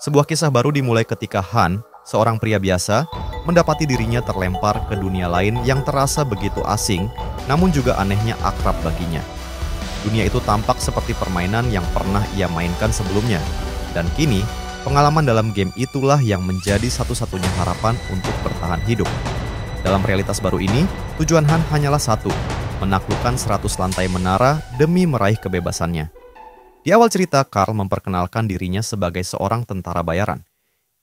Sebuah kisah baru dimulai ketika Han, seorang pria biasa, mendapati dirinya terlempar ke dunia lain yang terasa begitu asing, namun juga anehnya akrab baginya. Dunia itu tampak seperti permainan yang pernah ia mainkan sebelumnya, dan kini pengalaman dalam game itulah yang menjadi satu-satunya harapan untuk bertahan hidup. Dalam realitas baru ini, tujuan Han hanyalah satu, menaklukkan 100 lantai menara demi meraih kebebasannya. Di awal cerita, Carl memperkenalkan dirinya sebagai seorang tentara bayaran.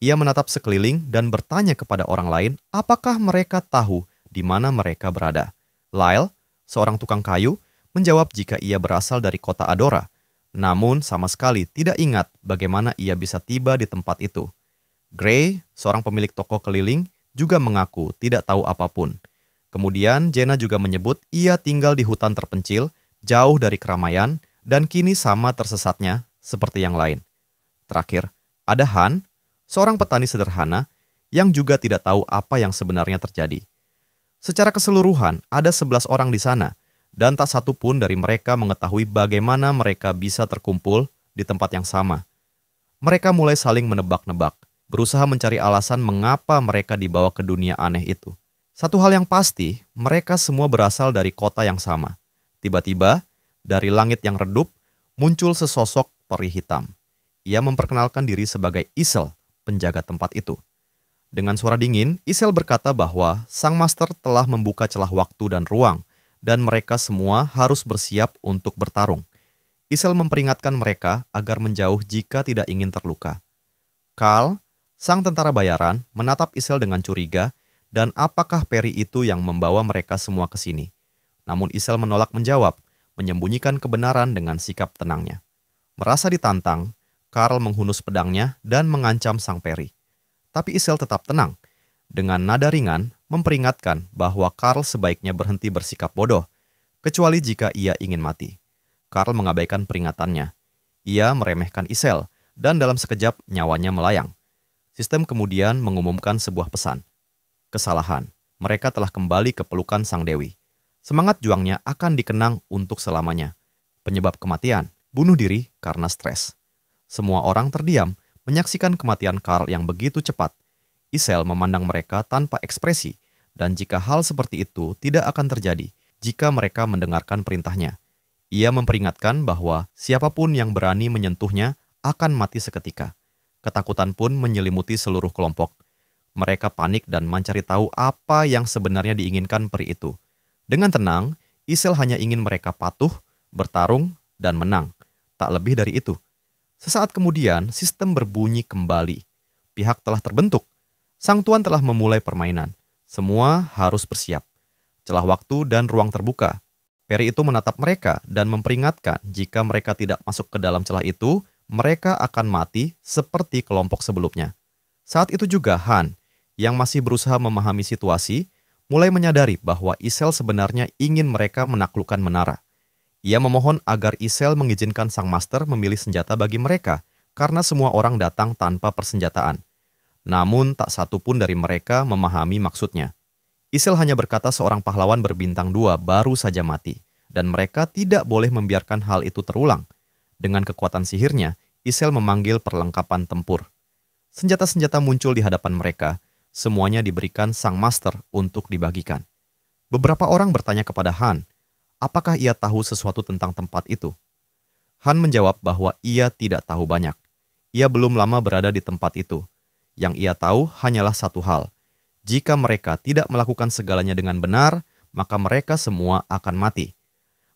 Ia menatap sekeliling dan bertanya kepada orang lain apakah mereka tahu di mana mereka berada. Lyle, seorang tukang kayu, menjawab jika ia berasal dari kota Adora, namun sama sekali tidak ingat bagaimana ia bisa tiba di tempat itu. Gray, seorang pemilik toko keliling, juga mengaku tidak tahu apapun. Kemudian Jenna juga menyebut ia tinggal di hutan terpencil, jauh dari keramaian, dan kini sama tersesatnya seperti yang lain. Terakhir, ada Han, seorang petani sederhana yang juga tidak tahu apa yang sebenarnya terjadi. Secara keseluruhan, ada 11 orang di sana, dan tak satu pun dari mereka mengetahui bagaimana mereka bisa terkumpul di tempat yang sama. Mereka mulai saling menebak-nebak, berusaha mencari alasan mengapa mereka dibawa ke dunia aneh itu. Satu hal yang pasti, mereka semua berasal dari kota yang sama. Tiba-tiba, dari langit yang redup, muncul sesosok peri hitam. Ia memperkenalkan diri sebagai Isel, penjaga tempat itu. Dengan suara dingin, Isel berkata bahwa sang master telah membuka celah waktu dan ruang, dan mereka semua harus bersiap untuk bertarung. Isel memperingatkan mereka agar menjauh jika tidak ingin terluka. Carl, sang tentara bayaran, menatap Isel dengan curiga, dan apakah peri itu yang membawa mereka semua ke sini. Namun Isel menolak menjawab, menyembunyikan kebenaran dengan sikap tenangnya. Merasa ditantang, Carl menghunus pedangnya dan mengancam sang peri. Tapi Isel tetap tenang. Dengan nada ringan, memperingatkan bahwa Carl sebaiknya berhenti bersikap bodoh, kecuali jika ia ingin mati. Carl mengabaikan peringatannya. Ia meremehkan Isel, dan dalam sekejap nyawanya melayang. Sistem kemudian mengumumkan sebuah pesan. Kesalahan, mereka telah kembali ke pelukan sang dewi. Semangat juangnya akan dikenang untuk selamanya. Penyebab kematian, bunuh diri karena stres. Semua orang terdiam menyaksikan kematian Carl yang begitu cepat. Isel memandang mereka tanpa ekspresi, dan jika hal seperti itu tidak akan terjadi jika mereka mendengarkan perintahnya. Ia memperingatkan bahwa siapapun yang berani menyentuhnya akan mati seketika. Ketakutan pun menyelimuti seluruh kelompok. Mereka panik dan mencari tahu apa yang sebenarnya diinginkan peri itu. Dengan tenang, Isel hanya ingin mereka patuh, bertarung, dan menang. Tak lebih dari itu. Sesaat kemudian, sistem berbunyi kembali. Pihak telah terbentuk. Sang Tuan telah memulai permainan. Semua harus bersiap. Celah waktu dan ruang terbuka. Peri itu menatap mereka dan memperingatkan jika mereka tidak masuk ke dalam celah itu, mereka akan mati seperti kelompok sebelumnya. Saat itu juga Han, yang masih berusaha memahami situasi, mulai menyadari bahwa Isel sebenarnya ingin mereka menaklukkan menara. Ia memohon agar Isel mengizinkan sang master memilih senjata bagi mereka, karena semua orang datang tanpa persenjataan. Namun tak satu pun dari mereka memahami maksudnya. Isel hanya berkata seorang pahlawan berbintang 2 baru saja mati, dan mereka tidak boleh membiarkan hal itu terulang. Dengan kekuatan sihirnya, Isel memanggil perlengkapan tempur. Senjata-senjata muncul di hadapan mereka. Semuanya diberikan sang master untuk dibagikan. Beberapa orang bertanya kepada Han, apakah ia tahu sesuatu tentang tempat itu? Han menjawab bahwa ia tidak tahu banyak. Ia belum lama berada di tempat itu. Yang ia tahu hanyalah satu hal. Jika mereka tidak melakukan segalanya dengan benar, maka mereka semua akan mati.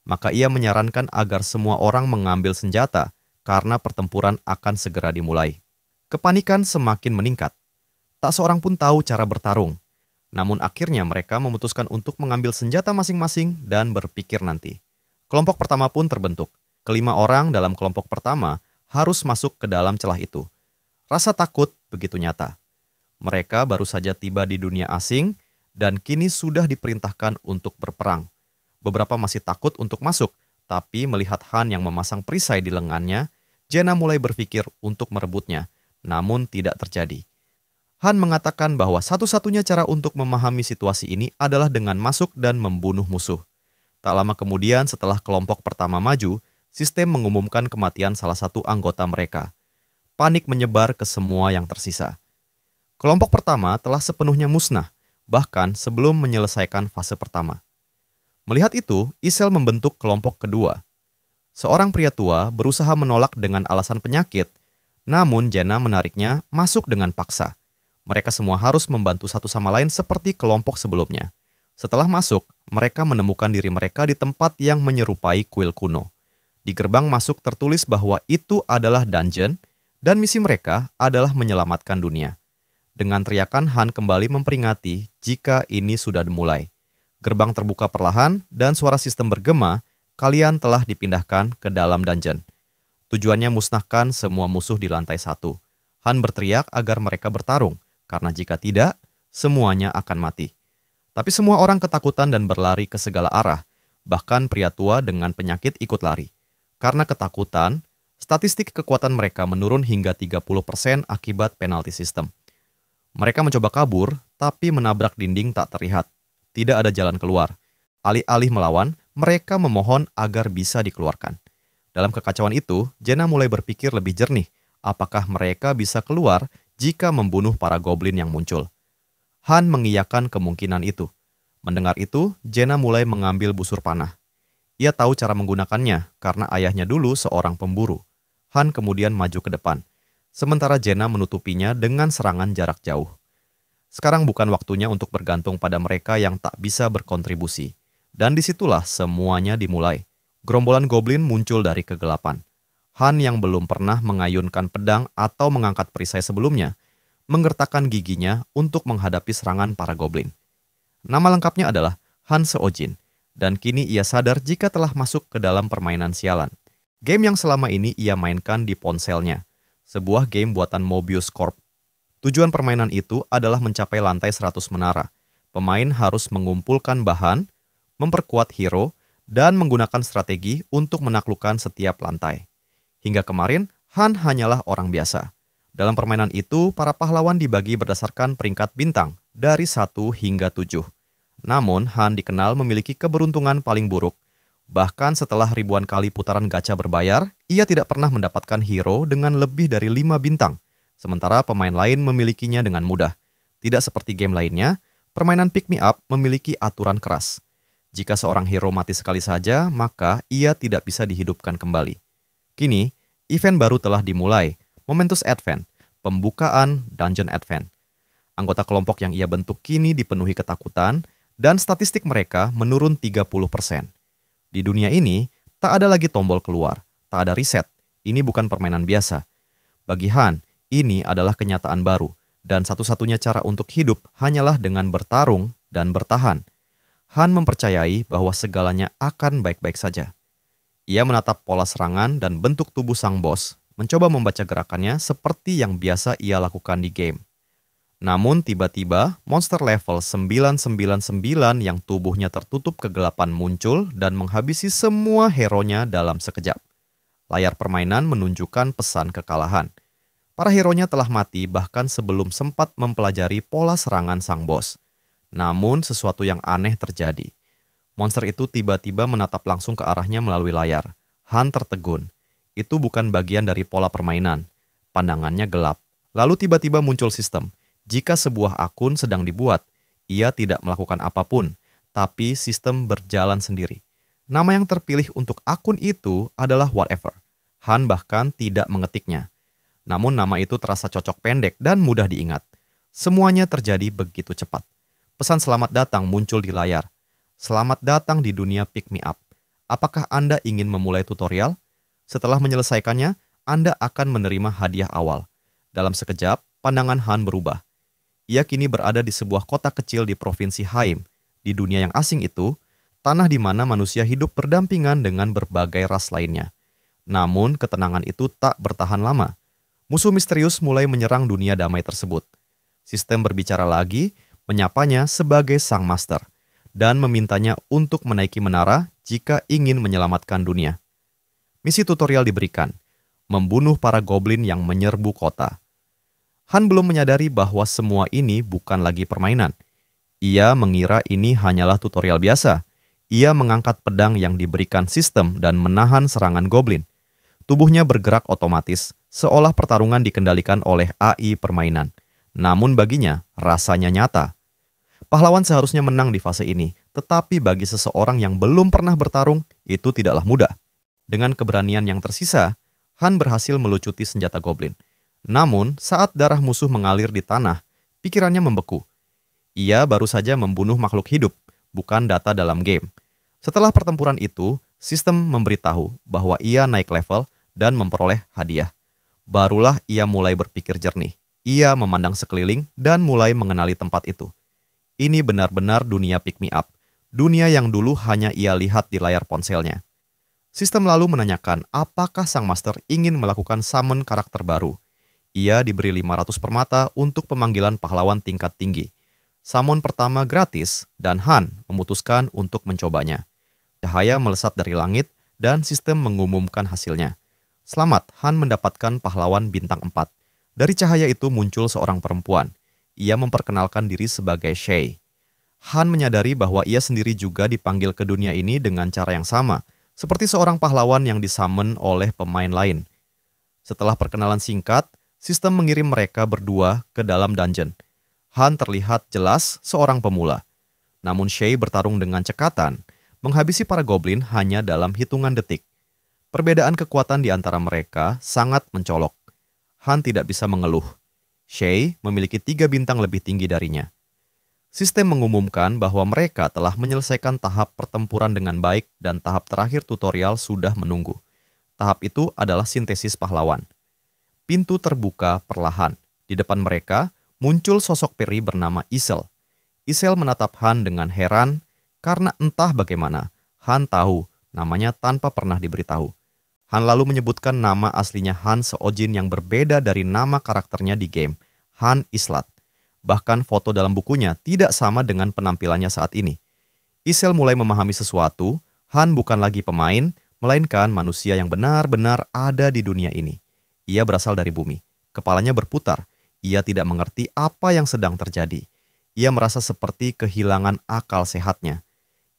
Maka ia menyarankan agar semua orang mengambil senjata, karena pertempuran akan segera dimulai. Kepanikan semakin meningkat. Tak seorang pun tahu cara bertarung. Namun akhirnya mereka memutuskan untuk mengambil senjata masing-masing dan berpikir nanti. Kelompok pertama pun terbentuk. 5 orang dalam kelompok pertama harus masuk ke dalam celah itu. Rasa takut begitu nyata. Mereka baru saja tiba di dunia asing dan kini sudah diperintahkan untuk berperang. Beberapa masih takut untuk masuk, tapi melihat Han yang memasang perisai di lengannya, Jenna mulai berpikir untuk merebutnya, namun tidak terjadi. Han mengatakan bahwa satu-satunya cara untuk memahami situasi ini adalah dengan masuk dan membunuh musuh. Tak lama kemudian setelah kelompok pertama maju, sistem mengumumkan kematian salah satu anggota mereka. panik menyebar ke semua yang tersisa. Kelompok pertama telah sepenuhnya musnah, bahkan sebelum menyelesaikan fase pertama. Melihat itu, Isel membentuk kelompok kedua. Seorang pria tua berusaha menolak dengan alasan penyakit, namun Jenna menariknya masuk dengan paksa. Mereka semua harus membantu satu sama lain seperti kelompok sebelumnya. Setelah masuk, mereka menemukan diri mereka di tempat yang menyerupai kuil kuno. Di gerbang masuk tertulis bahwa itu adalah dungeon, dan misi mereka adalah menyelamatkan dunia. Dengan teriakan, Han kembali memperingati jika ini sudah dimulai. Gerbang terbuka perlahan dan suara sistem bergema, kalian telah dipindahkan ke dalam dungeon. Tujuannya musnahkan semua musuh di lantai 1. Han berteriak agar mereka bertarung, karena jika tidak, semuanya akan mati. Tapi semua orang ketakutan dan berlari ke segala arah, bahkan pria tua dengan penyakit ikut lari. Karena ketakutan, statistik kekuatan mereka menurun hingga 30% akibat penalti sistem. Mereka mencoba kabur, tapi menabrak dinding tak terlihat. Tidak ada jalan keluar. Alih-alih melawan, mereka memohon agar bisa dikeluarkan. Dalam kekacauan itu, Jenna mulai berpikir lebih jernih. Apakah mereka bisa keluar jika membunuh para goblin yang muncul? Han mengiyakan kemungkinan itu. Mendengar itu, Jenna mulai mengambil busur panah. Ia tahu cara menggunakannya karena ayahnya dulu seorang pemburu. Han kemudian maju ke depan. Sementara Jenna menutupinya dengan serangan jarak jauh. Sekarang bukan waktunya untuk bergantung pada mereka yang tak bisa berkontribusi. Dan disitulah semuanya dimulai. Gerombolan goblin muncul dari kegelapan. Han yang belum pernah mengayunkan pedang atau mengangkat perisai sebelumnya, menggertakkan giginya untuk menghadapi serangan para goblin. Nama lengkapnya adalah Han Seojin, dan kini ia sadar jika telah masuk ke dalam permainan sialan. Game yang selama ini ia mainkan di ponselnya. Sebuah game buatan Mobius Corp. Tujuan permainan itu adalah mencapai lantai 100 menara. Pemain harus mengumpulkan bahan, memperkuat hero, dan menggunakan strategi untuk menaklukkan setiap lantai. Hingga kemarin, Han hanyalah orang biasa. Dalam permainan itu, para pahlawan dibagi berdasarkan peringkat bintang dari 1 hingga 7. Namun, Han dikenal memiliki keberuntungan paling buruk. Bahkan setelah ribuan kali putaran gacha berbayar, ia tidak pernah mendapatkan hero dengan lebih dari 5 bintang. Sementara pemain lain memilikinya dengan mudah. Tidak seperti game lainnya, permainan Pick Me Up memiliki aturan keras. Jika seorang hero mati sekali saja, maka ia tidak bisa dihidupkan kembali. Kini, event baru telah dimulai, Momentous Advent, pembukaan Dungeon Advent. Anggota kelompok yang ia bentuk kini dipenuhi ketakutan, dan statistik mereka menurun 30%. Di dunia ini, tak ada lagi tombol keluar, tak ada reset. Ini bukan permainan biasa. Bagi Han, ini adalah kenyataan baru, dan satu-satunya cara untuk hidup hanyalah dengan bertarung dan bertahan. Han mempercayai bahwa segalanya akan baik-baik saja. Ia menatap pola serangan dan bentuk tubuh sang bos, mencoba membaca gerakannya seperti yang biasa ia lakukan di game. Namun tiba-tiba monster level 999 yang tubuhnya tertutup kegelapan muncul dan menghabisi semua hero-nya dalam sekejap. Layar permainan menunjukkan pesan kekalahan. Para hero-nya telah mati bahkan sebelum sempat mempelajari pola serangan sang bos. Namun sesuatu yang aneh terjadi. Monster itu tiba-tiba menatap langsung ke arahnya melalui layar. Han tertegun. Itu bukan bagian dari pola permainan. Pandangannya gelap. Lalu tiba-tiba muncul sistem. Jika sebuah akun sedang dibuat, ia tidak melakukan apapun, tapi sistem berjalan sendiri. Nama yang terpilih untuk akun itu adalah Whatever. Han bahkan tidak mengetiknya. Namun nama itu terasa cocok pendek dan mudah diingat. Semuanya terjadi begitu cepat. Pesan selamat datang muncul di layar. Selamat datang di dunia Pick Me Up. Apakah Anda ingin memulai tutorial? Setelah menyelesaikannya, Anda akan menerima hadiah awal. Dalam sekejap, pandangan Han berubah. Ia kini berada di sebuah kota kecil di Provinsi Haim. Di dunia yang asing itu, tanah di mana manusia hidup berdampingan dengan berbagai ras lainnya. Namun, ketenangan itu tak bertahan lama. Musuh misterius mulai menyerang dunia damai tersebut. Sistem berbicara lagi, menyapanya sebagai sang master, dan memintanya untuk menaiki menara jika ingin menyelamatkan dunia. Misi tutorial diberikan, membunuh para goblin yang menyerbu kota. Han belum menyadari bahwa semua ini bukan lagi permainan. Ia mengira ini hanyalah tutorial biasa. Ia mengangkat pedang yang diberikan sistem dan menahan serangan goblin. Tubuhnya bergerak otomatis, seolah pertarungan dikendalikan oleh AI permainan. Namun baginya, rasanya nyata. Pahlawan seharusnya menang di fase ini, tetapi bagi seseorang yang belum pernah bertarung, itu tidaklah mudah. Dengan keberanian yang tersisa, Han berhasil melucuti senjata goblin. Namun, saat darah musuh mengalir di tanah, pikirannya membeku. Ia baru saja membunuh makhluk hidup, bukan data dalam game. Setelah pertempuran itu, sistem memberitahu bahwa ia naik level dan memperoleh hadiah. Barulah ia mulai berpikir jernih. Ia memandang sekeliling dan mulai mengenali tempat itu. Ini benar-benar dunia pick me up. Dunia yang dulu hanya ia lihat di layar ponselnya. Sistem lalu menanyakan apakah sang master ingin melakukan summon karakter baru. Ia diberi 500 permata untuk pemanggilan pahlawan tingkat tinggi. Summon pertama gratis dan Han memutuskan untuk mencobanya. Cahaya melesat dari langit dan sistem mengumumkan hasilnya. Selamat, Han mendapatkan pahlawan bintang 4. Dari cahaya itu muncul seorang perempuan. Ia memperkenalkan diri sebagai Shay. Han menyadari bahwa ia sendiri juga dipanggil ke dunia ini dengan cara yang sama, seperti seorang pahlawan yang disummon oleh pemain lain. Setelah perkenalan singkat, sistem mengirim mereka berdua ke dalam dungeon. Han terlihat jelas seorang pemula. Namun Shay bertarung dengan cekatan, menghabisi para goblin hanya dalam hitungan detik. Perbedaan kekuatan di antara mereka sangat mencolok. Han tidak bisa mengeluh. Shay memiliki 3 bintang lebih tinggi darinya. Sistem mengumumkan bahwa mereka telah menyelesaikan tahap pertempuran dengan baik dan tahap terakhir tutorial sudah menunggu. Tahap itu adalah sintesis pahlawan. Pintu terbuka perlahan. Di depan mereka muncul sosok peri bernama Isel. Isel menatap Han dengan heran karena entah bagaimana Han tahu namanya tanpa pernah diberitahu. Han lalu menyebutkan nama aslinya Han Seojin yang berbeda dari nama karakternya di game, Han Islat. Bahkan foto dalam bukunya tidak sama dengan penampilannya saat ini. Isel mulai memahami sesuatu, Han bukan lagi pemain, melainkan manusia yang benar-benar ada di dunia ini. Ia berasal dari bumi. Kepalanya berputar. Ia tidak mengerti apa yang sedang terjadi. Ia merasa seperti kehilangan akal sehatnya.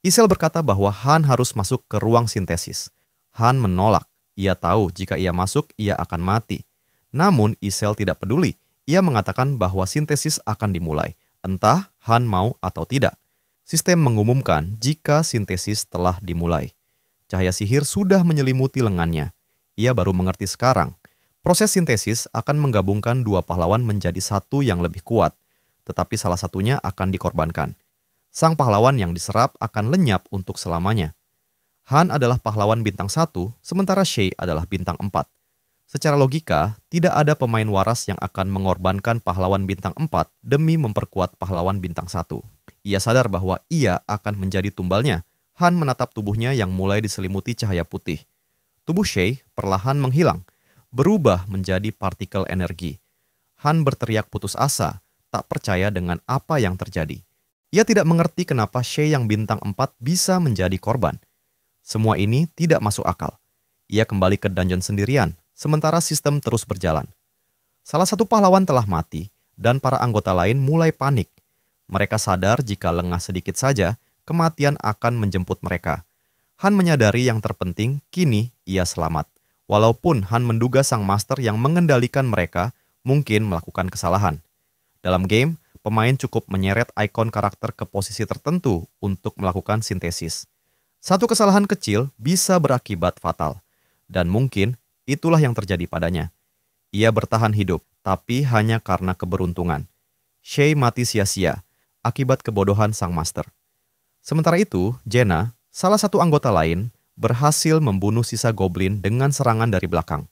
Isel berkata bahwa Han harus masuk ke ruang sintesis. Han menolak. Ia tahu jika ia masuk, ia akan mati. Namun Isel tidak peduli. Ia mengatakan bahwa sintesis akan dimulai, entah Han mau atau tidak. Sistem mengumumkan jika sintesis telah dimulai. Cahaya sihir sudah menyelimuti lengannya. Ia baru mengerti sekarang. Proses sintesis akan menggabungkan 2 pahlawan menjadi satu yang lebih kuat, tetapi salah satunya akan dikorbankan. Sang pahlawan yang diserap akan lenyap untuk selamanya. Han adalah pahlawan bintang 1, sementara Shay adalah bintang 4. Secara logika, tidak ada pemain waras yang akan mengorbankan pahlawan bintang 4 demi memperkuat pahlawan bintang 1. Ia sadar bahwa ia akan menjadi tumbalnya. Han menatap tubuhnya yang mulai diselimuti cahaya putih. Tubuh Shay perlahan menghilang, berubah menjadi partikel energi. Han berteriak putus asa, tak percaya dengan apa yang terjadi. Ia tidak mengerti kenapa Shay yang bintang 4 bisa menjadi korban. Semua ini tidak masuk akal. Ia kembali ke dungeon sendirian, sementara sistem terus berjalan. Salah satu pahlawan telah mati, dan para anggota lain mulai panik. Mereka sadar jika lengah sedikit saja, kematian akan menjemput mereka. Han menyadari yang terpenting, kini ia selamat. Walaupun Han menduga sang master yang mengendalikan mereka mungkin melakukan kesalahan. Dalam game, pemain cukup menyeret ikon karakter ke posisi tertentu untuk melakukan sintesis. Satu kesalahan kecil bisa berakibat fatal. Dan mungkin itulah yang terjadi padanya. Ia bertahan hidup, tapi hanya karena keberuntungan. Shay mati sia-sia akibat kebodohan sang master. Sementara itu, Jenna, salah satu anggota lain, berhasil membunuh sisa goblin dengan serangan dari belakang.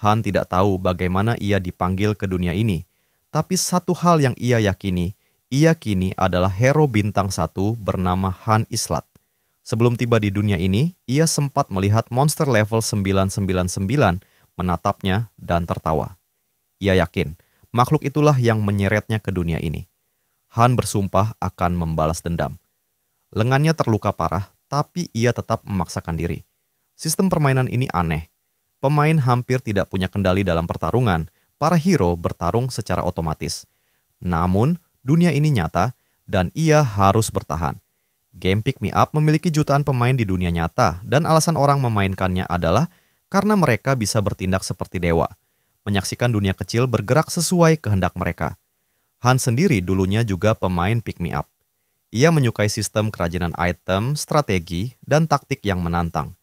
Han tidak tahu bagaimana ia dipanggil ke dunia ini, tapi satu hal yang ia yakini, ia kini adalah hero bintang 1 bernama Han Islat. Sebelum tiba di dunia ini, ia sempat melihat monster level 999 menatapnya dan tertawa. Ia yakin, makhluk itulah yang menyeretnya ke dunia ini. Han bersumpah akan membalas dendam. Lengannya terluka parah, tapi ia tetap memaksakan diri. Sistem permainan ini aneh. Pemain hampir tidak punya kendali dalam pertarungan, para hero bertarung secara otomatis. Namun, dunia ini nyata, dan ia harus bertahan. Game Pick Me Up memiliki jutaan pemain di dunia nyata, dan alasan orang memainkannya adalah karena mereka bisa bertindak seperti dewa, menyaksikan dunia kecil bergerak sesuai kehendak mereka. Han sendiri dulunya juga pemain pick me up. Ia menyukai sistem kerajinan item, strategi, dan taktik yang menantang.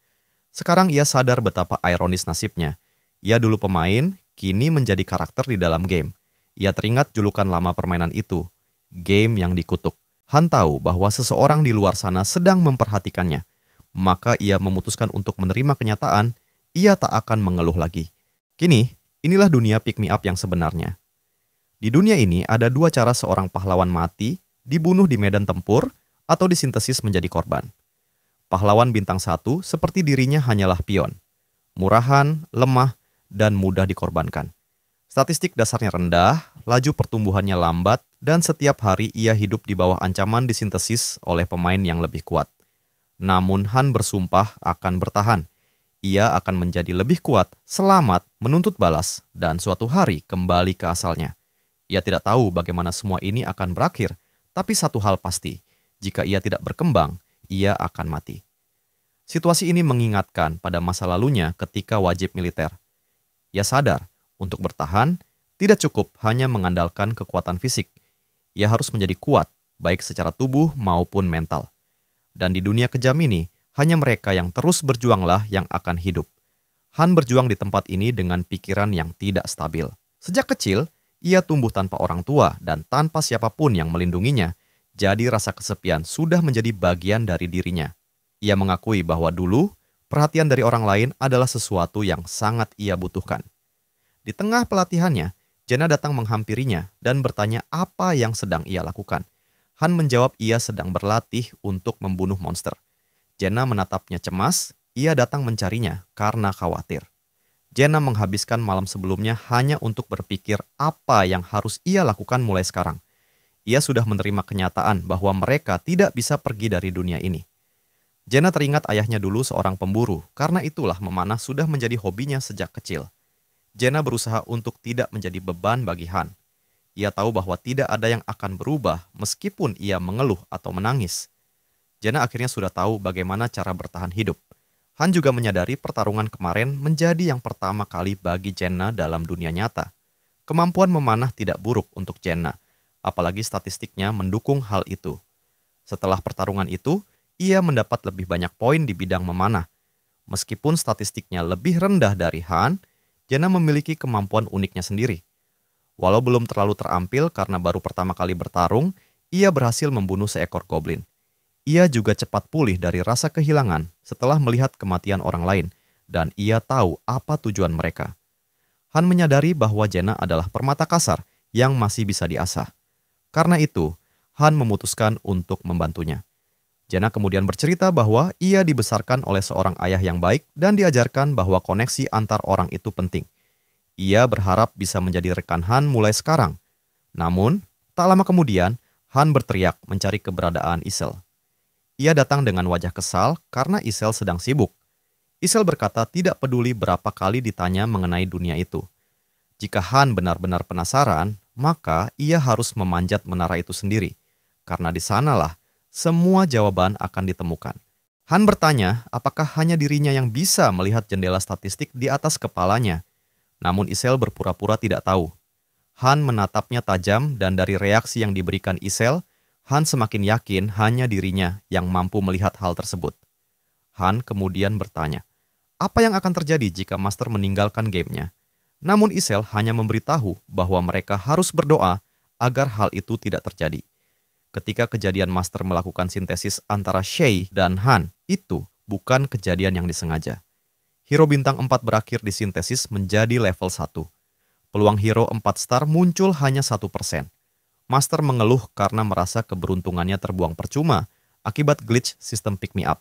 Sekarang ia sadar betapa ironis nasibnya. Ia dulu pemain, kini menjadi karakter di dalam game. Ia teringat julukan lama permainan itu, game yang dikutuk. Han tahu bahwa seseorang di luar sana sedang memperhatikannya. Maka ia memutuskan untuk menerima kenyataan, ia tak akan mengeluh lagi. Kini, inilah dunia pick me up yang sebenarnya. Di dunia ini ada dua cara seorang pahlawan mati, dibunuh di medan tempur, atau disintesis menjadi korban. Pahlawan bintang 1 seperti dirinya hanyalah pion. Murahan, lemah, dan mudah dikorbankan. Statistik dasarnya rendah, laju pertumbuhannya lambat, dan setiap hari ia hidup di bawah ancaman disintesis oleh pemain yang lebih kuat. Namun Han bersumpah akan bertahan. Ia akan menjadi lebih kuat, selamat, menuntut balas, dan suatu hari kembali ke asalnya. Ia tidak tahu bagaimana semua ini akan berakhir, tapi satu hal pasti, jika ia tidak berkembang, ia akan mati. Situasi ini mengingatkan pada masa lalunya ketika wajib militer. Ia sadar, untuk bertahan, tidak cukup hanya mengandalkan kekuatan fisik. Ia harus menjadi kuat, baik secara tubuh maupun mental. Dan di dunia kejam ini, hanya mereka yang terus berjuanglah yang akan hidup. Han berjuang di tempat ini dengan pikiran yang tidak stabil. Sejak kecil, ia tumbuh tanpa orang tua dan tanpa siapapun yang melindunginya, jadi rasa kesepian sudah menjadi bagian dari dirinya. Ia mengakui bahwa dulu, perhatian dari orang lain adalah sesuatu yang sangat ia butuhkan. Di tengah pelatihannya, Jaina datang menghampirinya dan bertanya apa yang sedang ia lakukan. Han menjawab ia sedang berlatih untuk membunuh monster. Jaina menatapnya cemas, ia datang mencarinya karena khawatir. Jaina menghabiskan malam sebelumnya hanya untuk berpikir apa yang harus ia lakukan mulai sekarang. Ia sudah menerima kenyataan bahwa mereka tidak bisa pergi dari dunia ini. Jaina teringat ayahnya dulu seorang pemburu, karena itulah memanah sudah menjadi hobinya sejak kecil. Jaina berusaha untuk tidak menjadi beban bagi Han. Ia tahu bahwa tidak ada yang akan berubah meskipun ia mengeluh atau menangis. Jaina akhirnya sudah tahu bagaimana cara bertahan hidup. Han juga menyadari pertarungan kemarin menjadi yang pertama kali bagi Jaina dalam dunia nyata. Kemampuan memanah tidak buruk untuk Jaina, apalagi statistiknya mendukung hal itu. Setelah pertarungan itu, ia mendapat lebih banyak poin di bidang memanah. Meskipun statistiknya lebih rendah dari Han, Jaina memiliki kemampuan uniknya sendiri. Walau belum terlalu terampil karena baru pertama kali bertarung, ia berhasil membunuh seekor goblin. Ia juga cepat pulih dari rasa kehilangan setelah melihat kematian orang lain, dan ia tahu apa tujuan mereka. Han menyadari bahwa Jaina adalah permata kasar yang masih bisa diasah. Karena itu, Han memutuskan untuk membantunya. Jaina kemudian bercerita bahwa ia dibesarkan oleh seorang ayah yang baik dan diajarkan bahwa koneksi antar orang itu penting. Ia berharap bisa menjadi rekan Han mulai sekarang. Namun, tak lama kemudian, Han berteriak mencari keberadaan Isel. Ia datang dengan wajah kesal karena Isel sedang sibuk. Isel berkata tidak peduli berapa kali ditanya mengenai dunia itu. Jika Han benar-benar penasaran, maka ia harus memanjat menara itu sendiri. Karena di sanalah semua jawaban akan ditemukan. Han bertanya apakah hanya dirinya yang bisa melihat jendela statistik di atas kepalanya. Namun Isel berpura-pura tidak tahu. Han menatapnya tajam dan dari reaksi yang diberikan Isel, Han semakin yakin hanya dirinya yang mampu melihat hal tersebut. Han kemudian bertanya, apa yang akan terjadi jika Master meninggalkan gamenya? Namun Isel hanya memberitahu bahwa mereka harus berdoa agar hal itu tidak terjadi. Ketika kejadian Master melakukan sintesis antara Shay dan Han, itu bukan kejadian yang disengaja. Hero bintang 4 berakhir di sintesis menjadi level 1. Peluang hero 4 star muncul hanya 1%. Master mengeluh karena merasa keberuntungannya terbuang percuma akibat glitch sistem pick me up.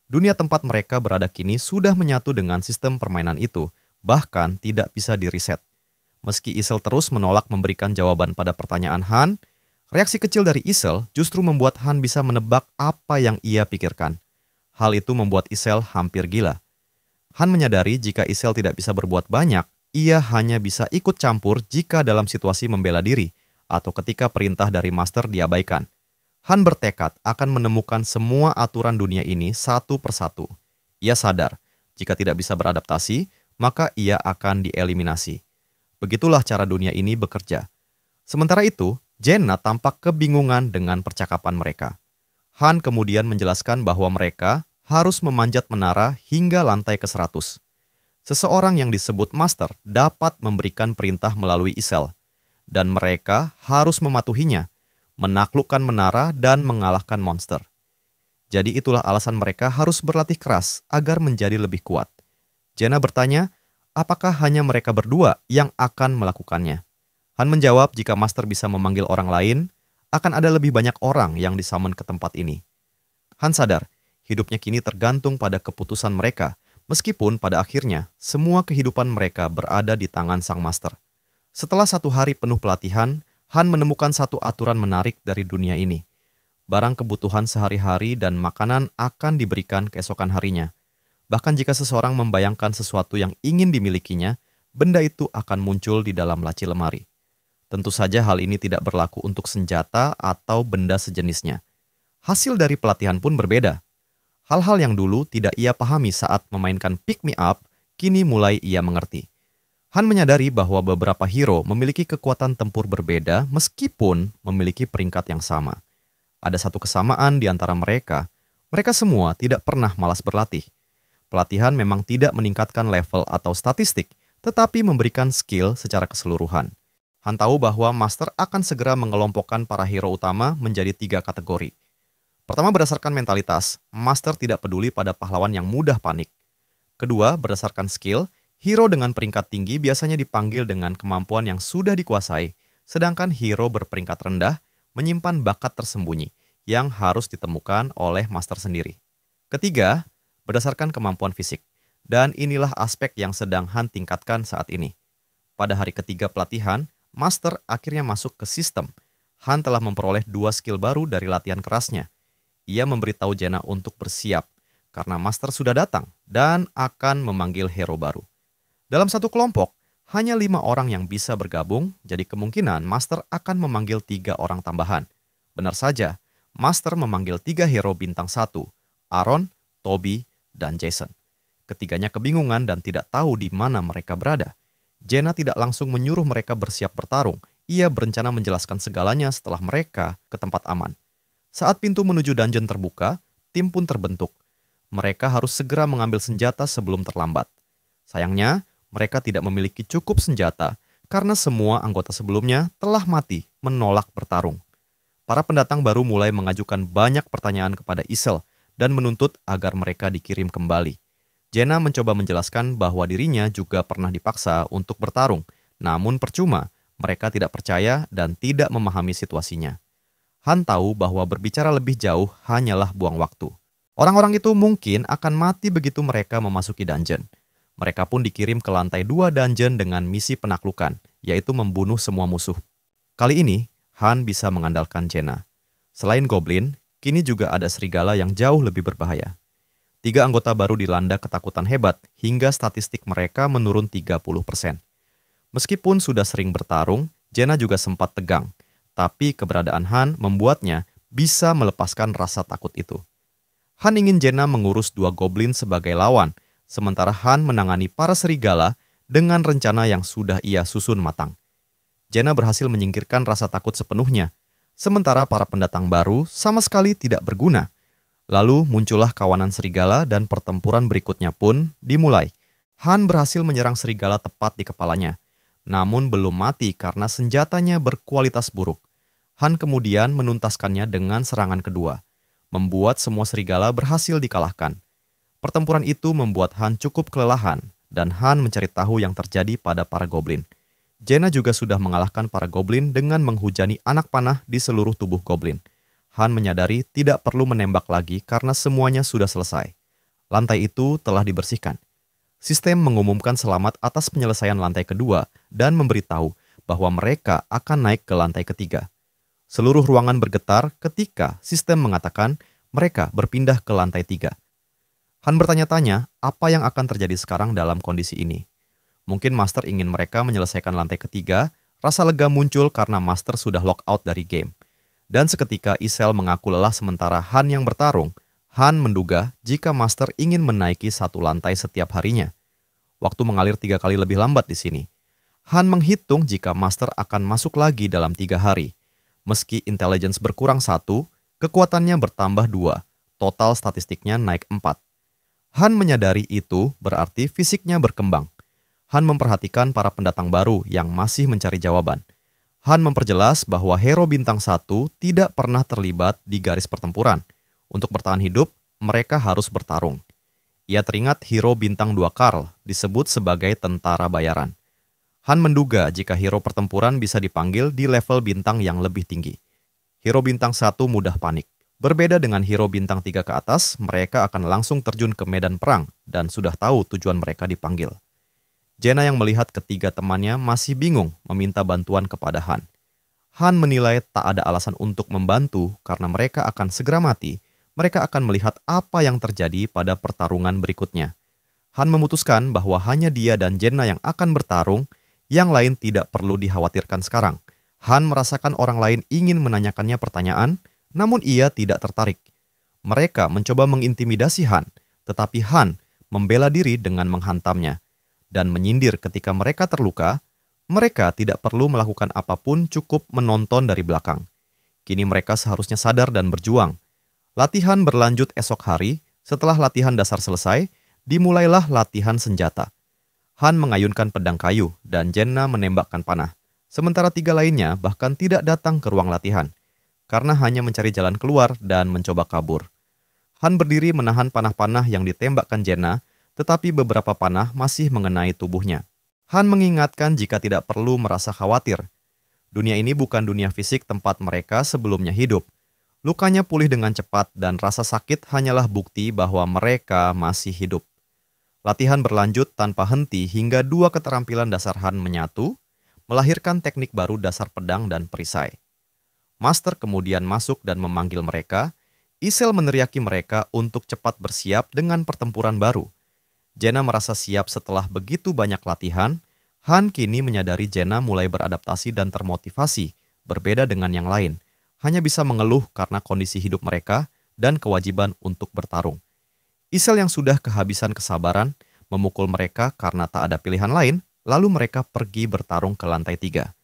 Dunia tempat mereka berada kini sudah menyatu dengan sistem permainan itu, bahkan tidak bisa di-reset. Meski Isel terus menolak memberikan jawaban pada pertanyaan Han, reaksi kecil dari Isel justru membuat Han bisa menebak apa yang ia pikirkan. Hal itu membuat Isel hampir gila. Han menyadari jika Isel tidak bisa berbuat banyak, ia hanya bisa ikut campur jika dalam situasi membela diri, atau ketika perintah dari Master diabaikan. Han bertekad akan menemukan semua aturan dunia ini satu persatu. Ia sadar, jika tidak bisa beradaptasi, maka ia akan dieliminasi. Begitulah cara dunia ini bekerja. Sementara itu, Jenna tampak kebingungan dengan percakapan mereka. Han kemudian menjelaskan bahwa mereka harus memanjat menara hingga lantai ke-100. Seseorang yang disebut Master dapat memberikan perintah melalui Isel, dan mereka harus mematuhinya, menaklukkan menara dan mengalahkan monster. Jadi itulah alasan mereka harus berlatih keras agar menjadi lebih kuat. Jenna bertanya, apakah hanya mereka berdua yang akan melakukannya? Han menjawab jika Master bisa memanggil orang lain, akan ada lebih banyak orang yang disummon ke tempat ini. Han sadar, hidupnya kini tergantung pada keputusan mereka, meskipun pada akhirnya semua kehidupan mereka berada di tangan sang Master. Setelah 1 hari penuh pelatihan, Han menemukan satu aturan menarik dari dunia ini. Barang kebutuhan sehari-hari dan makanan akan diberikan keesokan harinya. Bahkan jika seseorang membayangkan sesuatu yang ingin dimilikinya, benda itu akan muncul di dalam laci lemari. Tentu saja hal ini tidak berlaku untuk senjata atau benda sejenisnya. Hasil dari pelatihan pun berbeda. Hal-hal yang dulu tidak ia pahami saat memainkan Pick Me Up, kini mulai ia mengerti. Han menyadari bahwa beberapa hero memiliki kekuatan tempur berbeda meskipun memiliki peringkat yang sama. Ada satu kesamaan di antara mereka. Mereka semua tidak pernah malas berlatih. Pelatihan memang tidak meningkatkan level atau statistik, tetapi memberikan skill secara keseluruhan. Han tahu bahwa Master akan segera mengelompokkan para hero utama menjadi 3 kategori. Pertama, berdasarkan mentalitas, Master tidak peduli pada pahlawan yang mudah panik. Kedua, berdasarkan skill, hero dengan peringkat tinggi biasanya dipanggil dengan kemampuan yang sudah dikuasai, sedangkan hero berperingkat rendah menyimpan bakat tersembunyi yang harus ditemukan oleh Master sendiri. Ketiga, berdasarkan kemampuan fisik, dan inilah aspek yang sedang Han tingkatkan saat ini. Pada hari ketiga pelatihan, Master akhirnya masuk ke sistem. Han telah memperoleh 2 skill baru dari latihan kerasnya. Ia memberitahu Jenna untuk bersiap, karena Master sudah datang dan akan memanggil hero baru. Dalam satu kelompok, hanya 5 orang yang bisa bergabung, jadi kemungkinan Master akan memanggil 3 orang tambahan. Benar saja, Master memanggil 3 hero bintang 1, Aaron, Toby, dan Jason. Ketiganya kebingungan dan tidak tahu di mana mereka berada. Jenna tidak langsung menyuruh mereka bersiap bertarung. Ia berencana menjelaskan segalanya setelah mereka ke tempat aman. Saat pintu menuju dungeon terbuka, tim pun terbentuk. Mereka harus segera mengambil senjata sebelum terlambat. Sayangnya, mereka tidak memiliki cukup senjata karena semua anggota sebelumnya telah mati menolak bertarung. Para pendatang baru mulai mengajukan banyak pertanyaan kepada Isel dan menuntut agar mereka dikirim kembali. Jenna mencoba menjelaskan bahwa dirinya juga pernah dipaksa untuk bertarung, namun percuma, mereka tidak percaya dan tidak memahami situasinya. Han tahu bahwa berbicara lebih jauh hanyalah buang waktu. Orang-orang itu mungkin akan mati begitu mereka memasuki dungeon. Mereka pun dikirim ke lantai 2 dungeon dengan misi penaklukan, yaitu membunuh semua musuh. Kali ini, Han bisa mengandalkan Jenna. Selain goblin, kini juga ada serigala yang jauh lebih berbahaya. 3 anggota baru dilanda ketakutan hebat hingga statistik mereka menurun 30%. Meskipun sudah sering bertarung, Jenna juga sempat tegang, tapi keberadaan Han membuatnya bisa melepaskan rasa takut itu. Han ingin Jenna mengurus 2 goblin sebagai lawan, sementara Han menangani para serigala dengan rencana yang sudah ia susun matang. Jenna berhasil menyingkirkan rasa takut sepenuhnya, sementara para pendatang baru sama sekali tidak berguna. Lalu muncullah kawanan serigala dan pertempuran berikutnya pun dimulai. Han berhasil menyerang serigala tepat di kepalanya, namun belum mati karena senjatanya berkualitas buruk. Han kemudian menuntaskannya dengan serangan kedua, membuat semua serigala berhasil dikalahkan. Pertempuran itu membuat Han cukup kelelahan, dan Han mencari tahu yang terjadi pada para goblin. Jenna juga sudah mengalahkan para goblin dengan menghujani anak panah di seluruh tubuh goblin. Han menyadari tidak perlu menembak lagi karena semuanya sudah selesai. Lantai itu telah dibersihkan. Sistem mengumumkan selamat atas penyelesaian lantai kedua dan memberitahu bahwa mereka akan naik ke lantai ketiga. Seluruh ruangan bergetar ketika sistem mengatakan mereka berpindah ke lantai 3. Han bertanya-tanya apa yang akan terjadi sekarang dalam kondisi ini. Mungkin Master ingin mereka menyelesaikan lantai ketiga, rasa lega muncul karena Master sudah lock out dari game. Dan seketika Isel mengaku lelah sementara Han yang bertarung. Han menduga jika Master ingin menaiki 1 lantai setiap harinya. Waktu mengalir 3 kali lebih lambat di sini. Han menghitung jika Master akan masuk lagi dalam 3 hari. Meski intelligence berkurang 1, kekuatannya bertambah 2, total statistiknya naik 4. Han menyadari itu berarti fisiknya berkembang. Han memperhatikan para pendatang baru yang masih mencari jawaban. Han memperjelas bahwa hero bintang 1 tidak pernah terlibat di garis pertempuran. Untuk bertahan hidup, mereka harus bertarung. Ia teringat hero bintang 2 Carl disebut sebagai tentara bayaran. Han menduga jika hero pertempuran bisa dipanggil di level bintang yang lebih tinggi. Hero bintang 1 mudah panik. Berbeda dengan hero bintang 3 ke atas, mereka akan langsung terjun ke medan perang dan sudah tahu tujuan mereka dipanggil. Jaina yang melihat ketiga temannya masih bingung meminta bantuan kepada Han. Han menilai tak ada alasan untuk membantu karena mereka akan segera mati. Mereka akan melihat apa yang terjadi pada pertarungan berikutnya. Han memutuskan bahwa hanya dia dan Jaina yang akan bertarung, yang lain tidak perlu dikhawatirkan sekarang. Han merasakan orang lain ingin menanyakannya pertanyaan, namun ia tidak tertarik. Mereka mencoba mengintimidasi Han, tetapi Han membela diri dengan menghantamnya. Dan menyindir ketika mereka terluka, mereka tidak perlu melakukan apapun, cukup menonton dari belakang. Kini mereka seharusnya sadar dan berjuang. Latihan berlanjut esok hari. Setelah latihan dasar selesai, dimulailah latihan senjata. Han mengayunkan pedang kayu dan Jaina menembakkan panah. Sementara 3 lainnya bahkan tidak datang ke ruang latihan, karena hanya mencari jalan keluar dan mencoba kabur. Han berdiri menahan panah-panah yang ditembakkan Jaina, tetapi beberapa panah masih mengenai tubuhnya. Han mengingatkan jika tidak perlu merasa khawatir. Dunia ini bukan dunia fisik tempat mereka sebelumnya hidup. Lukanya pulih dengan cepat dan rasa sakit hanyalah bukti bahwa mereka masih hidup. Latihan berlanjut tanpa henti hingga 2 keterampilan dasar Han menyatu, melahirkan teknik baru dasar pedang dan perisai. Master kemudian masuk dan memanggil mereka. Isel meneriaki mereka untuk cepat bersiap dengan pertempuran baru. Jaina merasa siap setelah begitu banyak latihan. Han kini menyadari Jaina mulai beradaptasi dan termotivasi, berbeda dengan yang lain. Hanya bisa mengeluh karena kondisi hidup mereka dan kewajiban untuk bertarung. Isel yang sudah kehabisan kesabaran memukul mereka karena tak ada pilihan lain, lalu mereka pergi bertarung ke lantai 3.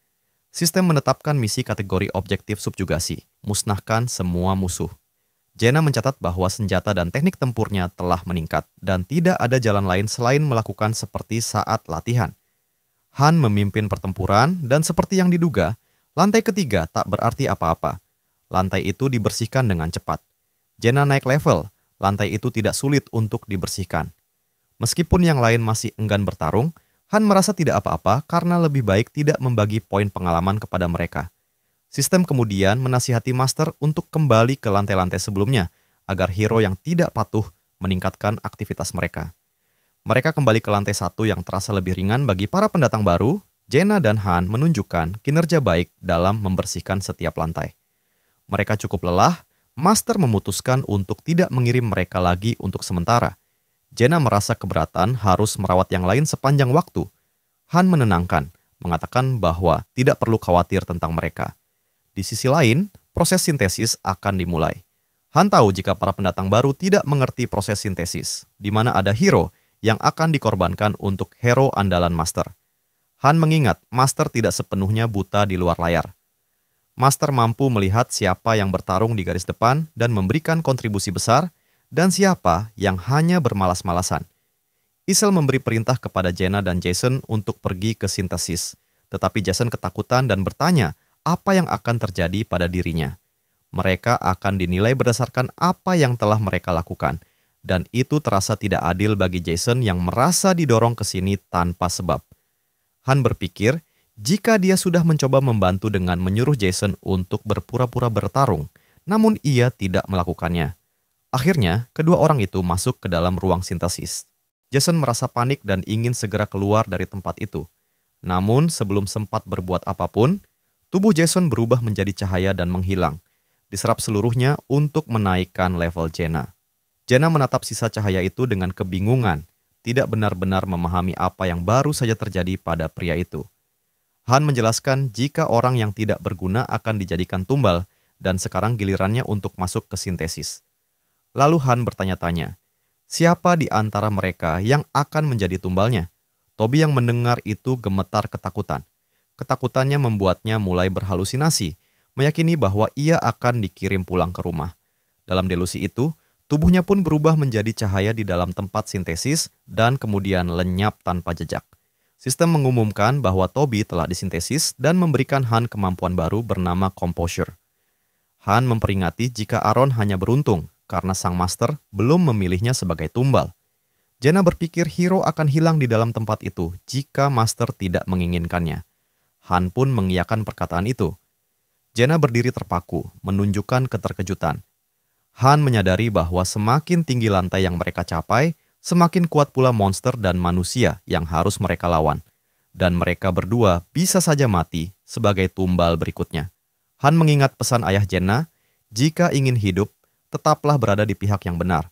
Sistem menetapkan misi kategori objektif subjugasi, musnahkan semua musuh. Jaina mencatat bahwa senjata dan teknik tempurnya telah meningkat dan tidak ada jalan lain selain melakukan seperti saat latihan. Han memimpin pertempuran dan seperti yang diduga, lantai ketiga tak berarti apa-apa. Lantai itu dibersihkan dengan cepat. Jaina naik level, lantai itu tidak sulit untuk dibersihkan. Meskipun yang lain masih enggan bertarung, Han merasa tidak apa-apa karena lebih baik tidak membagi poin pengalaman kepada mereka. Sistem kemudian menasihati Master untuk kembali ke lantai-lantai sebelumnya agar hero yang tidak patuh meningkatkan aktivitas mereka. Mereka kembali ke lantai 1 yang terasa lebih ringan bagi para pendatang baru. Jaina dan Han menunjukkan kinerja baik dalam membersihkan setiap lantai. Mereka cukup lelah, Master memutuskan untuk tidak mengirim mereka lagi untuk sementara. Jaina merasa keberatan harus merawat yang lain sepanjang waktu. Han menenangkan, mengatakan bahwa tidak perlu khawatir tentang mereka. Di sisi lain, proses sintesis akan dimulai. Han tahu jika para pendatang baru tidak mengerti proses sintesis, di mana ada hero yang akan dikorbankan untuk hero andalan Master. Han mengingat Master tidak sepenuhnya buta di luar layar. Master mampu melihat siapa yang bertarung di garis depan dan memberikan kontribusi besar, dan siapa yang hanya bermalas-malasan. Isel memberi perintah kepada Jaina dan Jason untuk pergi ke sintesis, tetapi Jason ketakutan dan bertanya apa yang akan terjadi pada dirinya. Mereka akan dinilai berdasarkan apa yang telah mereka lakukan, dan itu terasa tidak adil bagi Jason yang merasa didorong ke sini tanpa sebab. Han berpikir, jika dia sudah mencoba membantu dengan menyuruh Jason untuk berpura-pura bertarung, namun ia tidak melakukannya. Akhirnya, kedua orang itu masuk ke dalam ruang sintesis. Jason merasa panik dan ingin segera keluar dari tempat itu. Namun, sebelum sempat berbuat apapun, tubuh Jason berubah menjadi cahaya dan menghilang, diserap seluruhnya untuk menaikkan level Jaina. Jaina menatap sisa cahaya itu dengan kebingungan, tidak benar-benar memahami apa yang baru saja terjadi pada pria itu. Han menjelaskan jika orang yang tidak berguna akan dijadikan tumbal dan sekarang gilirannya untuk masuk ke sintesis. Lalu Han bertanya-tanya, siapa di antara mereka yang akan menjadi tumbalnya? Toby yang mendengar itu gemetar ketakutan. Ketakutannya membuatnya mulai berhalusinasi, meyakini bahwa ia akan dikirim pulang ke rumah. Dalam delusi itu, tubuhnya pun berubah menjadi cahaya di dalam tempat sintesis dan kemudian lenyap tanpa jejak. Sistem mengumumkan bahwa Toby telah disintesis dan memberikan Han kemampuan baru bernama Composure. Han memperingati jika Aaron hanya beruntung karena sang master belum memilihnya sebagai tumbal. Jenna berpikir hero akan hilang di dalam tempat itu jika master tidak menginginkannya. Han pun mengiyakan perkataan itu. Jenna berdiri terpaku, menunjukkan keterkejutan. Han menyadari bahwa semakin tinggi lantai yang mereka capai, semakin kuat pula monster dan manusia yang harus mereka lawan. Dan mereka berdua bisa saja mati sebagai tumbal berikutnya. Han mengingat pesan ayah Jenna, jika ingin hidup, tetaplah berada di pihak yang benar.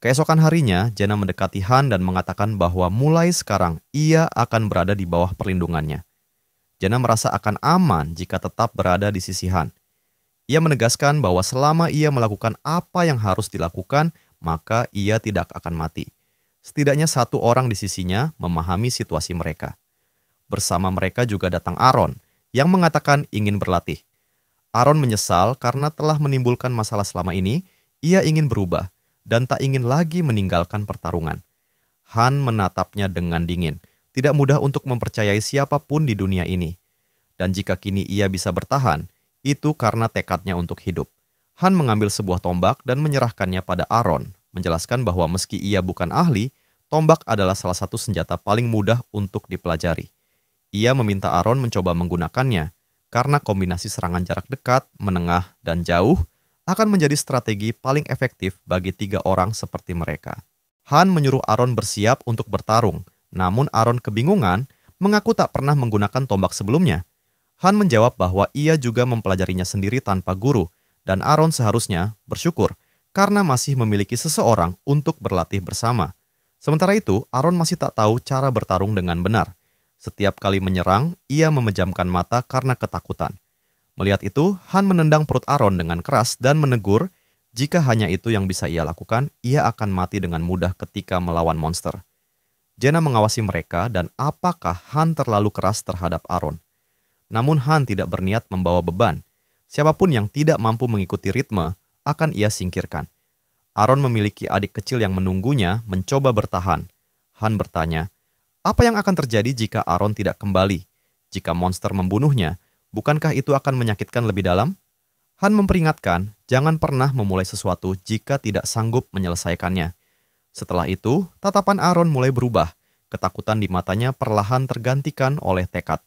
Keesokan harinya, Jenna mendekati Han dan mengatakan bahwa mulai sekarang ia akan berada di bawah perlindungannya. Jenna merasa akan aman jika tetap berada di sisi Han. Ia menegaskan bahwa selama ia melakukan apa yang harus dilakukan, maka ia tidak akan mati. Setidaknya satu orang di sisinya memahami situasi mereka. Bersama mereka juga datang Aaron, yang mengatakan ingin berlatih. Aaron menyesal karena telah menimbulkan masalah selama ini, ia ingin berubah dan tak ingin lagi meninggalkan pertarungan. Han menatapnya dengan dingin, tidak mudah untuk mempercayai siapapun di dunia ini. Dan jika kini ia bisa bertahan, itu karena tekadnya untuk hidup. Han mengambil sebuah tombak dan menyerahkannya pada Aaron, menjelaskan bahwa meski ia bukan ahli, tombak adalah salah satu senjata paling mudah untuk dipelajari. Ia meminta Aaron mencoba menggunakannya, karena kombinasi serangan jarak dekat, menengah, dan jauh akan menjadi strategi paling efektif bagi 3 orang seperti mereka. Han menyuruh Aaron bersiap untuk bertarung, namun Aaron kebingungan, mengaku tak pernah menggunakan tombak sebelumnya. Han menjawab bahwa ia juga mempelajarinya sendiri tanpa guru, dan Aaron seharusnya bersyukur karena masih memiliki seseorang untuk berlatih bersama. Sementara itu, Aaron masih tak tahu cara bertarung dengan benar. Setiap kali menyerang, ia memejamkan mata karena ketakutan. Melihat itu, Han menendang perut Aaron dengan keras dan menegur, jika hanya itu yang bisa ia lakukan, ia akan mati dengan mudah ketika melawan monster. Jenna mengawasi mereka dan apakah Han terlalu keras terhadap Aaron. Namun Han tidak berniat membawa beban. Siapapun yang tidak mampu mengikuti ritme akan ia singkirkan. Aaron memiliki adik kecil yang menunggunya mencoba bertahan. Han bertanya, apa yang akan terjadi jika Aaron tidak kembali? Jika monster membunuhnya, bukankah itu akan menyakitkan lebih dalam? Han memperingatkan, jangan pernah memulai sesuatu jika tidak sanggup menyelesaikannya. Setelah itu, tatapan Aaron mulai berubah. Ketakutan di matanya perlahan tergantikan oleh tekad.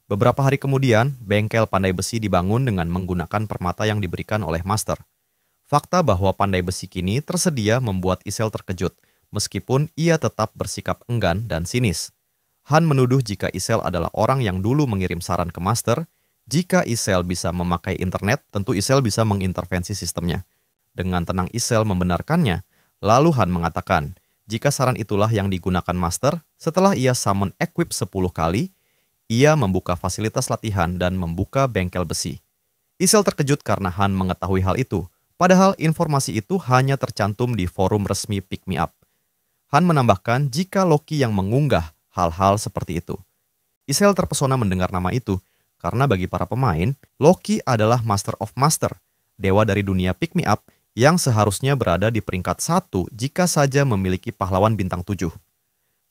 Beberapa hari kemudian, bengkel pandai besi dibangun dengan menggunakan permata yang diberikan oleh master. Fakta bahwa pandai besi kini tersedia membuat Isel terkejut, meskipun ia tetap bersikap enggan dan sinis. Han menuduh jika Isel adalah orang yang dulu mengirim saran ke master. Jika Isel bisa memakai internet, tentu Isel bisa mengintervensi sistemnya. Dengan tenang Isel membenarkannya, lalu Han mengatakan, jika saran itulah yang digunakan master, setelah ia summon equip 10 kali, ia membuka fasilitas latihan dan membuka bengkel besi. Isel terkejut karena Han mengetahui hal itu, padahal informasi itu hanya tercantum di forum resmi Pick Me Up. Han menambahkan jika Loki yang mengunggah hal-hal seperti itu. Isel terpesona mendengar nama itu, karena bagi para pemain, Loki adalah Master of Master, dewa dari dunia Pick Me Up yang seharusnya berada di peringkat 1 jika saja memiliki pahlawan bintang 7.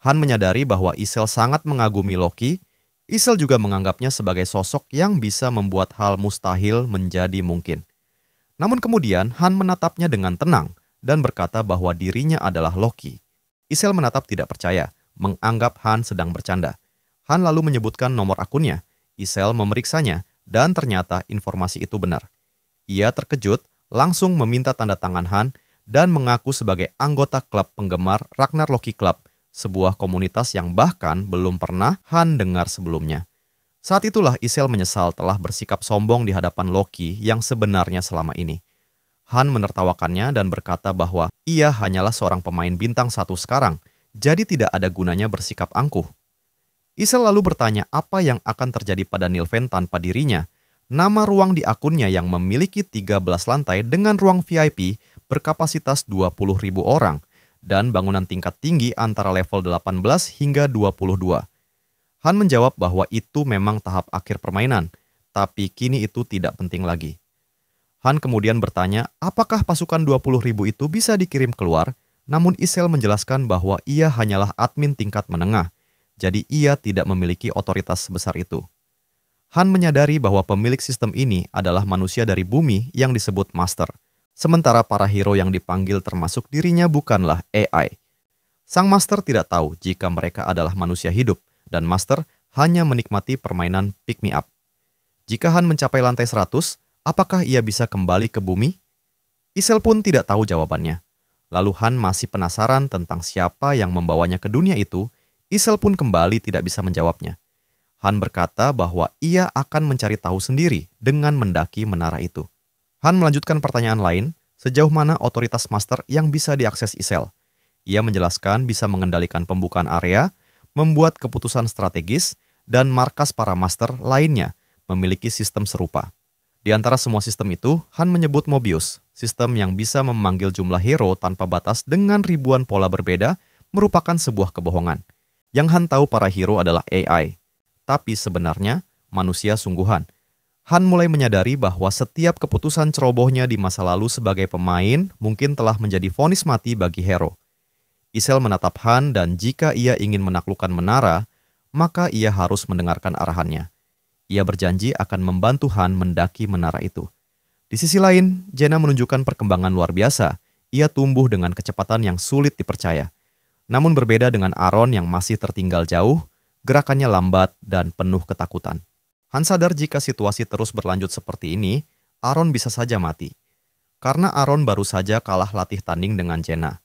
Han menyadari bahwa Isel sangat mengagumi Loki. Isel juga menganggapnya sebagai sosok yang bisa membuat hal mustahil menjadi mungkin. Namun kemudian Han menatapnya dengan tenang dan berkata bahwa dirinya adalah Loki. Isel menatap tidak percaya, menganggap Han sedang bercanda. Han lalu menyebutkan nomor akunnya. Isel memeriksanya dan ternyata informasi itu benar. Ia terkejut, langsung meminta tanda tangan Han dan mengaku sebagai anggota klub penggemar Ragnar Loki Club, sebuah komunitas yang bahkan belum pernah Han dengar sebelumnya. Saat itulah Isel menyesal telah bersikap sombong di hadapan Loki yang sebenarnya selama ini. Han menertawakannya dan berkata bahwa ia hanyalah seorang pemain bintang 1 sekarang, jadi tidak ada gunanya bersikap angkuh. Isel lalu bertanya apa yang akan terjadi pada Nilven tanpa dirinya. Nama ruang di akunnya yang memiliki 13 lantai dengan ruang VIP berkapasitas 20.000 orang, dan bangunan tingkat tinggi antara level 18 hingga 22. Han menjawab bahwa itu memang tahap akhir permainan, tapi kini itu tidak penting lagi. Han kemudian bertanya apakah pasukan 20.000 itu bisa dikirim keluar, namun Isel menjelaskan bahwa ia hanyalah admin tingkat menengah, jadi ia tidak memiliki otoritas sebesar itu. Han menyadari bahwa pemilik sistem ini adalah manusia dari bumi yang disebut Master, sementara para hero yang dipanggil termasuk dirinya bukanlah AI. Sang Master tidak tahu jika mereka adalah manusia hidup, dan Master hanya menikmati permainan pick me up. Jika Han mencapai lantai 100, apakah ia bisa kembali ke bumi? Isel pun tidak tahu jawabannya. Lalu Han masih penasaran tentang siapa yang membawanya ke dunia itu. Isel pun kembali tidak bisa menjawabnya. Han berkata bahwa ia akan mencari tahu sendiri dengan mendaki menara itu. Han melanjutkan pertanyaan lain, sejauh mana otoritas Master yang bisa diakses Isel. Ia menjelaskan bisa mengendalikan pembukaan area, membuat keputusan strategis, dan markas para Master lainnya memiliki sistem serupa. Di antara semua sistem itu, Han menyebut Mobius, sistem yang bisa memanggil jumlah hero tanpa batas dengan ribuan pola berbeda, merupakan sebuah kebohongan. Yang Han tahu para hero adalah AI, tapi sebenarnya manusia sungguhan. Han mulai menyadari bahwa setiap keputusan cerobohnya di masa lalu sebagai pemain mungkin telah menjadi vonis mati bagi hero. Isel menatap Han dan jika ia ingin menaklukkan menara, maka ia harus mendengarkan arahannya. Ia berjanji akan membantu Han mendaki menara itu. Di sisi lain, Jaina menunjukkan perkembangan luar biasa. Ia tumbuh dengan kecepatan yang sulit dipercaya. Namun berbeda dengan Aaron yang masih tertinggal jauh, gerakannya lambat dan penuh ketakutan. Han sadar jika situasi terus berlanjut seperti ini, Aaron bisa saja mati. Karena Aaron baru saja kalah latih tanding dengan Jaina.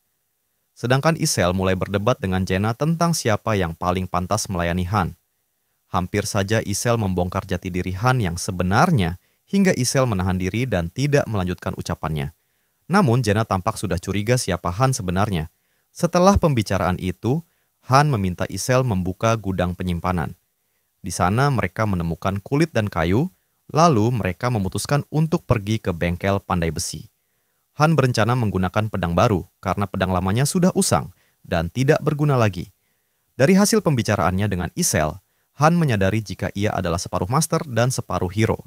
Sedangkan Isel mulai berdebat dengan Jaina tentang siapa yang paling pantas melayani Han. Hampir saja Isel membongkar jati diri Han yang sebenarnya hingga Isel menahan diri dan tidak melanjutkan ucapannya. Namun Jaina tampak sudah curiga siapa Han sebenarnya. Setelah pembicaraan itu, Han meminta Isel membuka gudang penyimpanan. Di sana mereka menemukan kulit dan kayu, lalu mereka memutuskan untuk pergi ke bengkel pandai besi. Han berencana menggunakan pedang baru karena pedang lamanya sudah usang dan tidak berguna lagi. Dari hasil pembicaraannya dengan Isel, Han menyadari jika ia adalah separuh master dan separuh hero.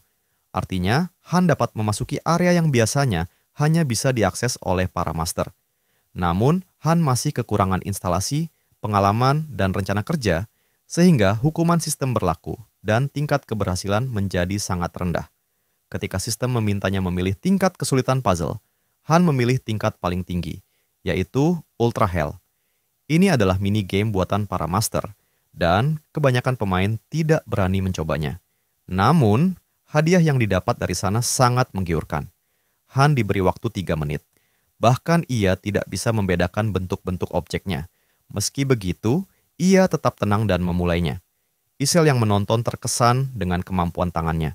Artinya, Han dapat memasuki area yang biasanya hanya bisa diakses oleh para master. Namun, Han masih kekurangan instalasi, pengalaman, dan rencana kerja, sehingga hukuman sistem berlaku dan tingkat keberhasilan menjadi sangat rendah. Ketika sistem memintanya memilih tingkat kesulitan puzzle, Han memilih tingkat paling tinggi, yaitu Ultra Hell. Ini adalah mini game buatan para master, dan kebanyakan pemain tidak berani mencobanya. Namun, hadiah yang didapat dari sana sangat menggiurkan. Han diberi waktu 3 menit. Bahkan ia tidak bisa membedakan bentuk-bentuk objeknya. Meski begitu, ia tetap tenang dan memulainya. Isel yang menonton terkesan dengan kemampuan tangannya.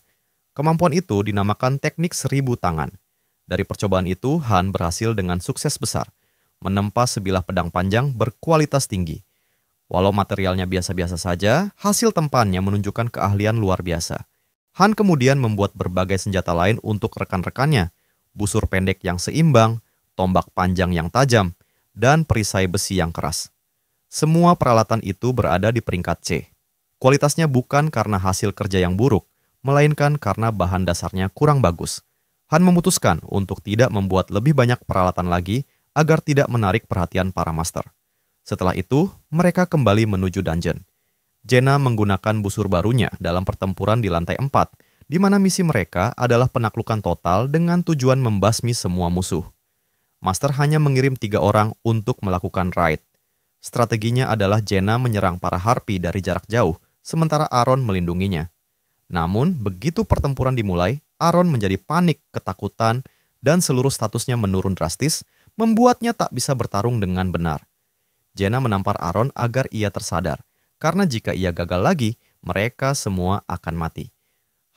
Kemampuan itu dinamakan teknik 1000 tangan. Dari percobaan itu, Han berhasil dengan sukses besar, menempa sebilah pedang panjang berkualitas tinggi. Walau materialnya biasa-biasa saja, hasil tempaannya menunjukkan keahlian luar biasa. Han kemudian membuat berbagai senjata lain untuk rekan-rekannya, busur pendek yang seimbang, tombak panjang yang tajam, dan perisai besi yang keras. Semua peralatan itu berada di peringkat C. Kualitasnya bukan karena hasil kerja yang buruk, melainkan karena bahan dasarnya kurang bagus. Han memutuskan untuk tidak membuat lebih banyak peralatan lagi agar tidak menarik perhatian para master. Setelah itu, mereka kembali menuju dungeon. Jaina menggunakan busur barunya dalam pertempuran di lantai 4, di mana misi mereka adalah penaklukan total dengan tujuan membasmi semua musuh. Master hanya mengirim 3 orang untuk melakukan raid. Strateginya adalah Jaina menyerang para harpi dari jarak jauh, sementara Aaron melindunginya. Namun, begitu pertempuran dimulai, Aaron menjadi panik, ketakutan, dan seluruh statusnya menurun drastis, membuatnya tak bisa bertarung dengan benar. Jaina menampar Aaron agar ia tersadar, karena jika ia gagal lagi, mereka semua akan mati.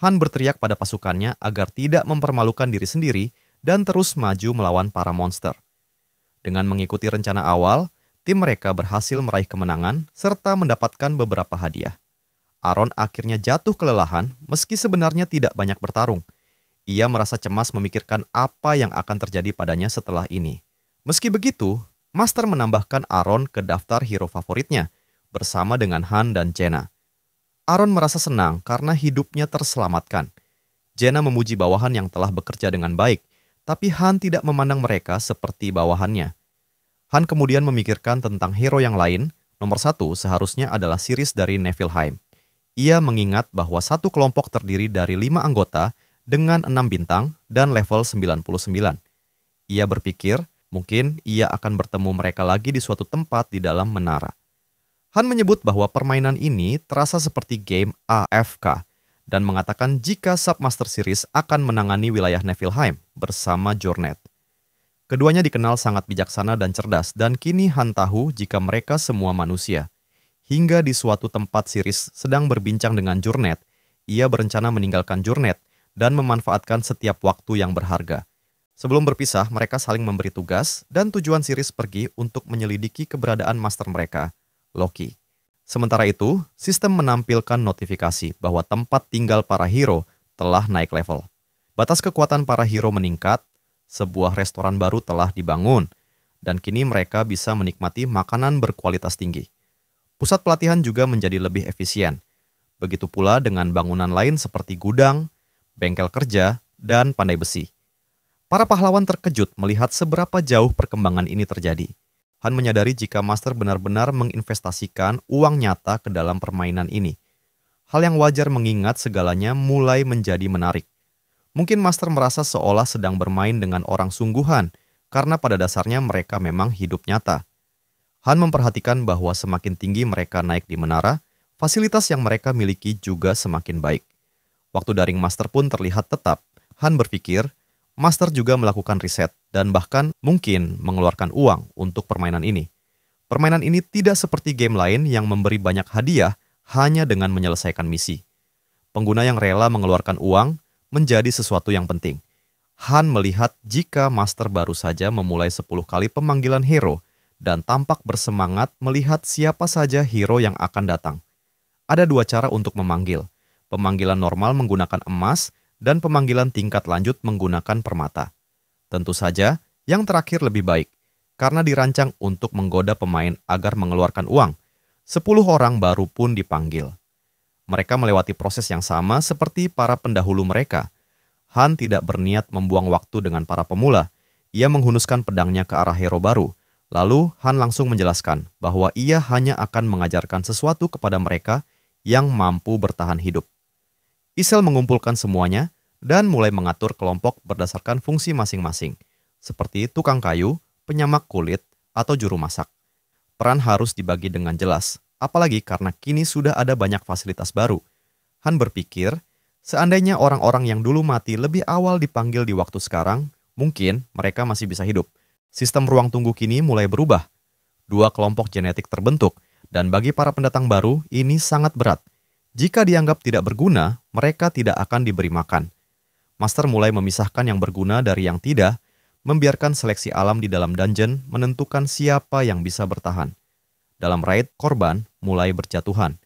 Han berteriak pada pasukannya agar tidak mempermalukan diri sendiri dan terus maju melawan para monster. Dengan mengikuti rencana awal, tim mereka berhasil meraih kemenangan serta mendapatkan beberapa hadiah. Aaron akhirnya jatuh kelelahan meski sebenarnya tidak banyak bertarung. Ia merasa cemas memikirkan apa yang akan terjadi padanya setelah ini. Meski begitu, Master menambahkan Aaron ke daftar hero favoritnya, bersama dengan Han dan Jaina. Aaron merasa senang karena hidupnya terselamatkan. Jaina memuji bawahan yang telah bekerja dengan baik, tapi Han tidak memandang mereka seperti bawahannya. Han kemudian memikirkan tentang hero yang lain. Nomor satu seharusnya adalah Sirius dari Niflheim. Ia mengingat bahwa satu kelompok terdiri dari 5 anggota dengan 6 bintang dan level 99. Ia berpikir mungkin ia akan bertemu mereka lagi di suatu tempat di dalam menara. Han menyebut bahwa permainan ini terasa seperti game AFK dan mengatakan jika Submaster Series akan menangani wilayah Niflheim bersama Jornet. Keduanya dikenal sangat bijaksana dan cerdas, dan kini Han tahu jika mereka semua manusia. Hingga di suatu tempat Sirius sedang berbincang dengan Jornet, ia berencana meninggalkan Jornet dan memanfaatkan setiap waktu yang berharga. Sebelum berpisah, mereka saling memberi tugas, dan tujuan Sirius pergi untuk menyelidiki keberadaan master mereka, Loki. Sementara itu, sistem menampilkan notifikasi bahwa tempat tinggal para hero telah naik level. Batas kekuatan para hero meningkat, sebuah restoran baru telah dibangun, dan kini mereka bisa menikmati makanan berkualitas tinggi. Pusat pelatihan juga menjadi lebih efisien. Begitu pula dengan bangunan lain seperti gudang, bengkel kerja, dan pandai besi. Para pahlawan terkejut melihat seberapa jauh perkembangan ini terjadi. Han menyadari jika Master benar-benar menginvestasikan uang nyata ke dalam permainan ini. Hal yang wajar mengingat segalanya mulai menjadi menarik. Mungkin Master merasa seolah sedang bermain dengan orang sungguhan, karena pada dasarnya mereka memang hidup nyata. Han memperhatikan bahwa semakin tinggi mereka naik di menara, fasilitas yang mereka miliki juga semakin baik. Waktu daring Master pun terlihat tetap. Han berpikir, Master juga melakukan riset dan bahkan mungkin mengeluarkan uang untuk permainan ini. Permainan ini tidak seperti game lain yang memberi banyak hadiah hanya dengan menyelesaikan misi. Pengguna yang rela mengeluarkan uang menjadi sesuatu yang penting. Han melihat jika Master baru saja memulai 10 kali pemanggilan hero dan tampak bersemangat melihat siapa saja hero yang akan datang. Ada 2 cara untuk memanggil. Pemanggilan normal menggunakan emas dan pemanggilan tingkat lanjut menggunakan permata. Tentu saja, yang terakhir lebih baik, karena dirancang untuk menggoda pemain agar mengeluarkan uang. 10 orang baru pun dipanggil. Mereka melewati proses yang sama seperti para pendahulu mereka. Han tidak berniat membuang waktu dengan para pemula. Ia menghunuskan pedangnya ke arah hero baru. Lalu Han langsung menjelaskan bahwa ia hanya akan mengajarkan sesuatu kepada mereka yang mampu bertahan hidup. Isel mengumpulkan semuanya dan mulai mengatur kelompok berdasarkan fungsi masing-masing, seperti tukang kayu, penyamak kulit, atau juru masak. Peran harus dibagi dengan jelas, apalagi karena kini sudah ada banyak fasilitas baru. Han berpikir, seandainya orang-orang yang dulu mati lebih awal dipanggil di waktu sekarang, mungkin mereka masih bisa hidup. Sistem ruang tunggu kini mulai berubah. 2 kelompok genetik terbentuk, dan bagi para pendatang baru, ini sangat berat. Jika dianggap tidak berguna, mereka tidak akan diberi makan. Master mulai memisahkan yang berguna dari yang tidak, membiarkan seleksi alam di dalam dungeon menentukan siapa yang bisa bertahan. Dalam raid, korban mulai berjatuhan.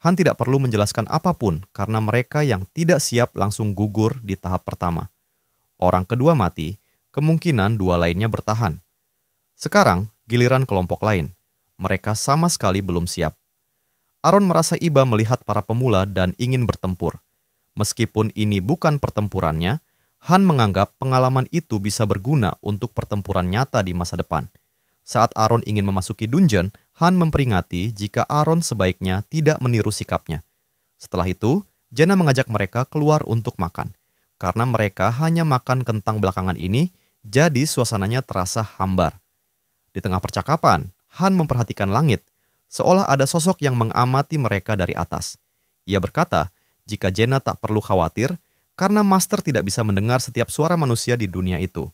Han tidak perlu menjelaskan apapun karena mereka yang tidak siap langsung gugur di tahap pertama. Orang kedua mati, kemungkinan 2 lainnya bertahan. Sekarang, giliran kelompok lain. Mereka sama sekali belum siap. Aaron merasa iba melihat para pemula dan ingin bertempur. Meskipun ini bukan pertempurannya, Han menganggap pengalaman itu bisa berguna untuk pertempuran nyata di masa depan. Saat Aaron ingin memasuki dungeon, Han memperingati jika Aaron sebaiknya tidak meniru sikapnya. Setelah itu, Jaina mengajak mereka keluar untuk makan. Karena mereka hanya makan kentang belakangan ini, jadi suasananya terasa hambar. Di tengah percakapan, Han memperhatikan langit, seolah ada sosok yang mengamati mereka dari atas. Ia berkata, jika Jaina tak perlu khawatir, karena Master tidak bisa mendengar setiap suara manusia di dunia itu.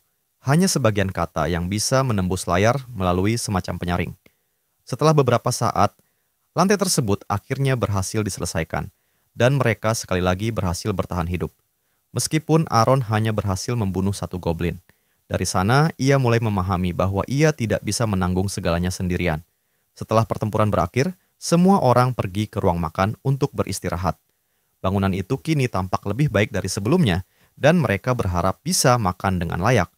Hanya sebagian kata yang bisa menembus layar melalui semacam penyaring. Setelah beberapa saat, lantai tersebut akhirnya berhasil diselesaikan, dan mereka sekali lagi berhasil bertahan hidup. Meskipun Aaron hanya berhasil membunuh 1 goblin. Dari sana, ia mulai memahami bahwa ia tidak bisa menanggung segalanya sendirian. Setelah pertempuran berakhir, semua orang pergi ke ruang makan untuk beristirahat. Bangunan itu kini tampak lebih baik dari sebelumnya, dan mereka berharap bisa makan dengan layak.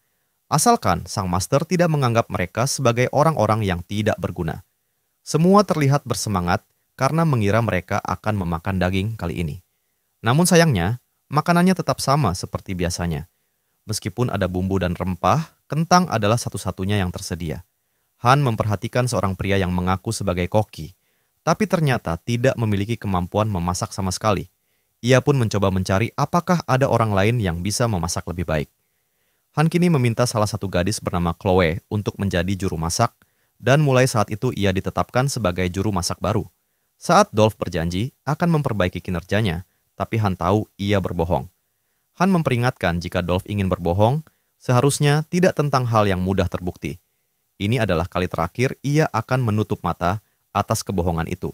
Asalkan sang master tidak menganggap mereka sebagai orang-orang yang tidak berguna. Semua terlihat bersemangat karena mengira mereka akan memakan daging kali ini. Namun sayangnya, makanannya tetap sama seperti biasanya. Meskipun ada bumbu dan rempah, kentang adalah satu-satunya yang tersedia. Han memperhatikan seorang pria yang mengaku sebagai koki, tapi ternyata tidak memiliki kemampuan memasak sama sekali. Ia pun mencoba mencari apakah ada orang lain yang bisa memasak lebih baik. Han kini meminta salah satu gadis bernama Chloe untuk menjadi juru masak, dan mulai saat itu ia ditetapkan sebagai juru masak baru. Saat Dolph berjanji akan memperbaiki kinerjanya, tapi Han tahu ia berbohong. Han memperingatkan jika Dolph ingin berbohong, seharusnya tidak tentang hal yang mudah terbukti. Ini adalah kali terakhir ia akan menutup mata atas kebohongan itu.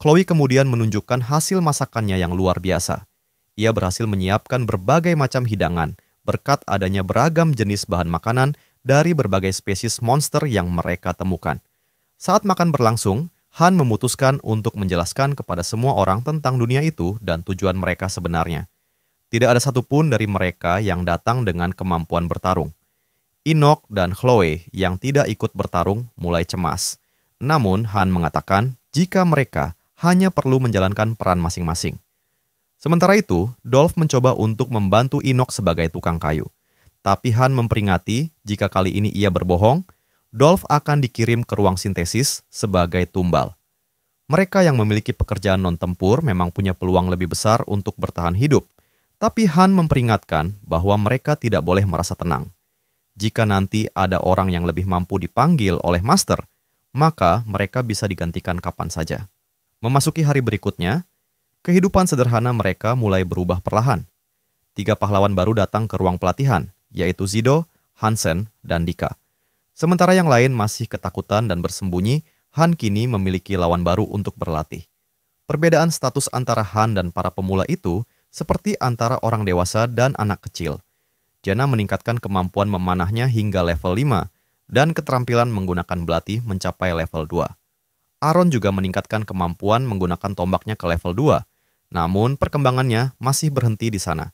Chloe kemudian menunjukkan hasil masakannya yang luar biasa. Ia berhasil menyiapkan berbagai macam hidangan, berkat adanya beragam jenis bahan makanan dari berbagai spesies monster yang mereka temukan. Saat makan berlangsung, Han memutuskan untuk menjelaskan kepada semua orang tentang dunia itu dan tujuan mereka sebenarnya. Tidak ada satupun dari mereka yang datang dengan kemampuan bertarung. Enoch dan Chloe yang tidak ikut bertarung mulai cemas. Namun Han mengatakan jika mereka hanya perlu menjalankan peran masing-masing. Sementara itu, Dolph mencoba untuk membantu Enoch sebagai tukang kayu. Tapi Han memperingati jika kali ini ia berbohong, Dolph akan dikirim ke ruang sintesis sebagai tumbal. Mereka yang memiliki pekerjaan non-tempur memang punya peluang lebih besar untuk bertahan hidup. Tapi Han memperingatkan bahwa mereka tidak boleh merasa tenang. Jika nanti ada orang yang lebih mampu dipanggil oleh Master, maka mereka bisa digantikan kapan saja. Memasuki hari berikutnya, kehidupan sederhana mereka mulai berubah perlahan. 3 pahlawan baru datang ke ruang pelatihan, yaitu Zido, Hansen, dan Dika. Sementara yang lain masih ketakutan dan bersembunyi, Han kini memiliki lawan baru untuk berlatih. Perbedaan status antara Han dan para pemula itu seperti antara orang dewasa dan anak kecil. Jana meningkatkan kemampuan memanahnya hingga level 5 dan keterampilan menggunakan belati mencapai level 2. Aaron juga meningkatkan kemampuan menggunakan tombaknya ke level 2. Namun perkembangannya masih berhenti di sana.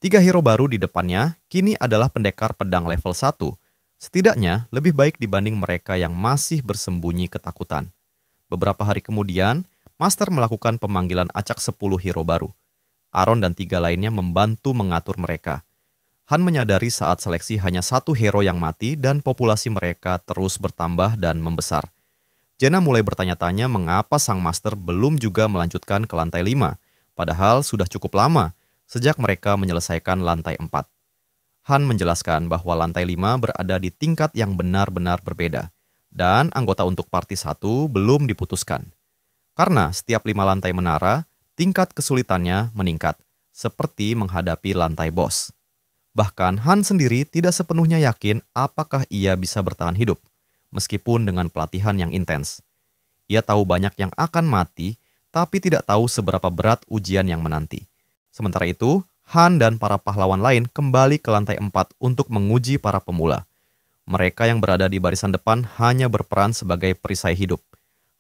3 hero baru di depannya kini adalah pendekar pedang level 1. Setidaknya lebih baik dibanding mereka yang masih bersembunyi ketakutan. Beberapa hari kemudian, Master melakukan pemanggilan acak 10 hero baru. Aaron dan 3 lainnya membantu mengatur mereka. Han menyadari saat seleksi hanya 1 hero yang mati dan populasi mereka terus bertambah dan membesar. Jana mulai bertanya-tanya mengapa sang Master belum juga melanjutkan ke lantai 5. Padahal sudah cukup lama sejak mereka menyelesaikan lantai 4. Han menjelaskan bahwa lantai 5 berada di tingkat yang benar-benar berbeda, dan anggota untuk parti 1 belum diputuskan. Karena setiap 5 lantai menara, tingkat kesulitannya meningkat, seperti menghadapi lantai bos. Bahkan Han sendiri tidak sepenuhnya yakin apakah ia bisa bertahan hidup, meskipun dengan pelatihan yang intens. Ia tahu banyak yang akan mati, tapi tidak tahu seberapa berat ujian yang menanti. Sementara itu, Han dan para pahlawan lain kembali ke lantai 4 untuk menguji para pemula. Mereka yang berada di barisan depan hanya berperan sebagai perisai hidup.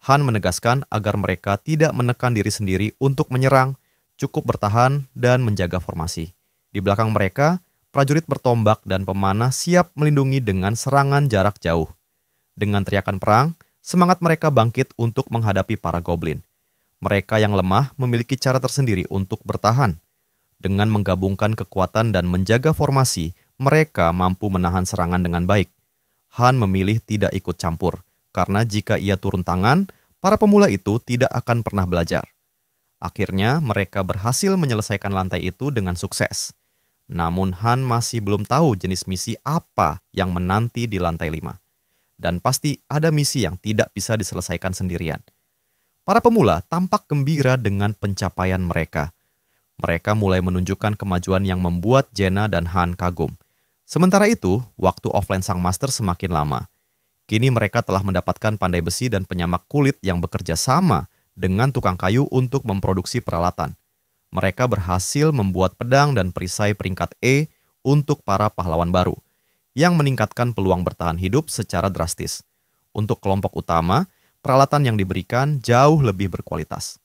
Han menegaskan agar mereka tidak menekan diri sendiri untuk menyerang, cukup bertahan dan menjaga formasi. Di belakang mereka, prajurit bertombak dan pemanah siap melindungi dengan serangan jarak jauh. Dengan teriakan perang, semangat mereka bangkit untuk menghadapi para goblin. Mereka yang lemah memiliki cara tersendiri untuk bertahan. Dengan menggabungkan kekuatan dan menjaga formasi, mereka mampu menahan serangan dengan baik. Han memilih tidak ikut campur, karena jika ia turun tangan, para pemula itu tidak akan pernah belajar. Akhirnya, mereka berhasil menyelesaikan lantai itu dengan sukses. Namun Han masih belum tahu jenis misi apa yang menanti di lantai 5. Dan pasti ada misi yang tidak bisa diselesaikan sendirian. Para pemula tampak gembira dengan pencapaian mereka. Mereka mulai menunjukkan kemajuan yang membuat Jena dan Han kagum. Sementara itu, waktu offline sang master semakin lama. Kini mereka telah mendapatkan pandai besi dan penyamak kulit yang bekerja sama dengan tukang kayu untuk memproduksi peralatan. Mereka berhasil membuat pedang dan perisai peringkat E untuk para pahlawan baru, yang meningkatkan peluang bertahan hidup secara drastis. Untuk kelompok utama, peralatan yang diberikan jauh lebih berkualitas.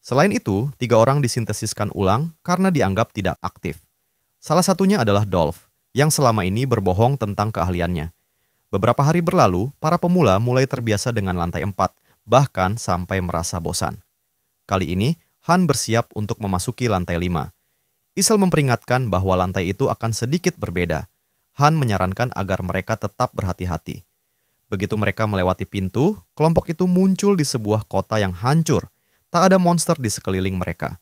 Selain itu, 3 orang disintesiskan ulang karena dianggap tidak aktif. Salah satunya adalah Dolph. yang selama ini berbohong tentang keahliannya. Beberapa hari berlalu, para pemula mulai terbiasa dengan lantai 4, bahkan sampai merasa bosan. Kali ini, Han bersiap untuk memasuki lantai 5. Isel memperingatkan bahwa lantai itu akan sedikit berbeda. Han menyarankan agar mereka tetap berhati-hati. Begitu mereka melewati pintu, kelompok itu muncul di sebuah kota yang hancur. Tak ada monster di sekeliling mereka.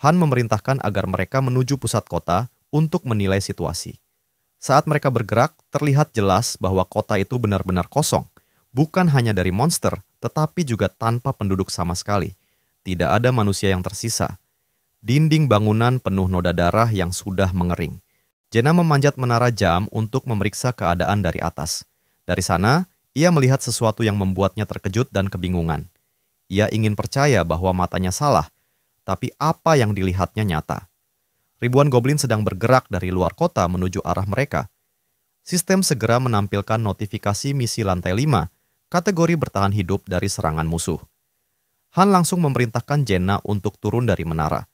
Han memerintahkan agar mereka menuju pusat kota untuk menilai situasi. Saat mereka bergerak, terlihat jelas bahwa kota itu benar-benar kosong. Bukan hanya dari monster, tetapi juga tanpa penduduk sama sekali. Tidak ada manusia yang tersisa. Dinding bangunan penuh noda darah yang sudah mengering. Jenna memanjat menara jam untuk memeriksa keadaan dari atas. Dari sana, ia melihat sesuatu yang membuatnya terkejut dan kebingungan. Ia ingin percaya bahwa matanya salah, tapi apa yang dilihatnya nyata. Ribuan goblin sedang bergerak dari luar kota menuju arah mereka. Sistem segera menampilkan notifikasi misi lantai 5, kategori bertahan hidup dari serangan musuh. Han langsung memerintahkan Jenna untuk turun dari menara.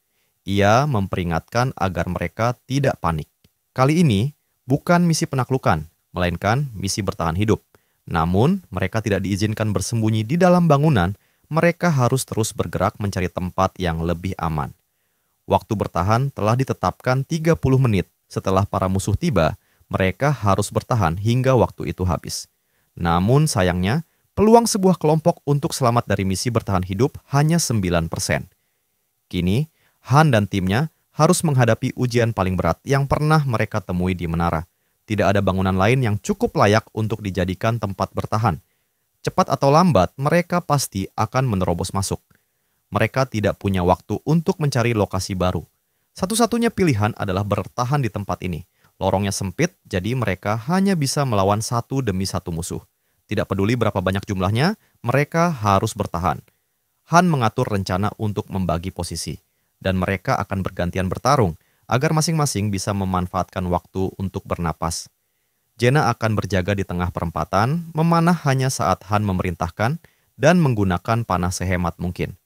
Ia memperingatkan agar mereka tidak panik. Kali ini bukan misi penaklukan, melainkan misi bertahan hidup. Namun, mereka tidak diizinkan bersembunyi di dalam bangunan, mereka harus terus bergerak mencari tempat yang lebih aman. Waktu bertahan telah ditetapkan 30 menit. Setelah para musuh tiba, mereka harus bertahan hingga waktu itu habis. Namun sayangnya, peluang sebuah kelompok untuk selamat dari misi bertahan hidup hanya 9%. Kini, Han dan timnya harus menghadapi ujian paling berat yang pernah mereka temui di menara. Tidak ada bangunan lain yang cukup layak untuk dijadikan tempat bertahan. Cepat atau lambat, mereka pasti akan menerobos masuk. Mereka tidak punya waktu untuk mencari lokasi baru. Satu-satunya pilihan adalah bertahan di tempat ini. Lorongnya sempit, jadi mereka hanya bisa melawan satu demi satu musuh. Tidak peduli berapa banyak jumlahnya, mereka harus bertahan. Han mengatur rencana untuk membagi posisi, dan mereka akan bergantian bertarung agar masing-masing bisa memanfaatkan waktu untuk bernapas. Jenna akan berjaga di tengah perempatan, memanah hanya saat Han memerintahkan, dan menggunakan panah sehemat mungkin.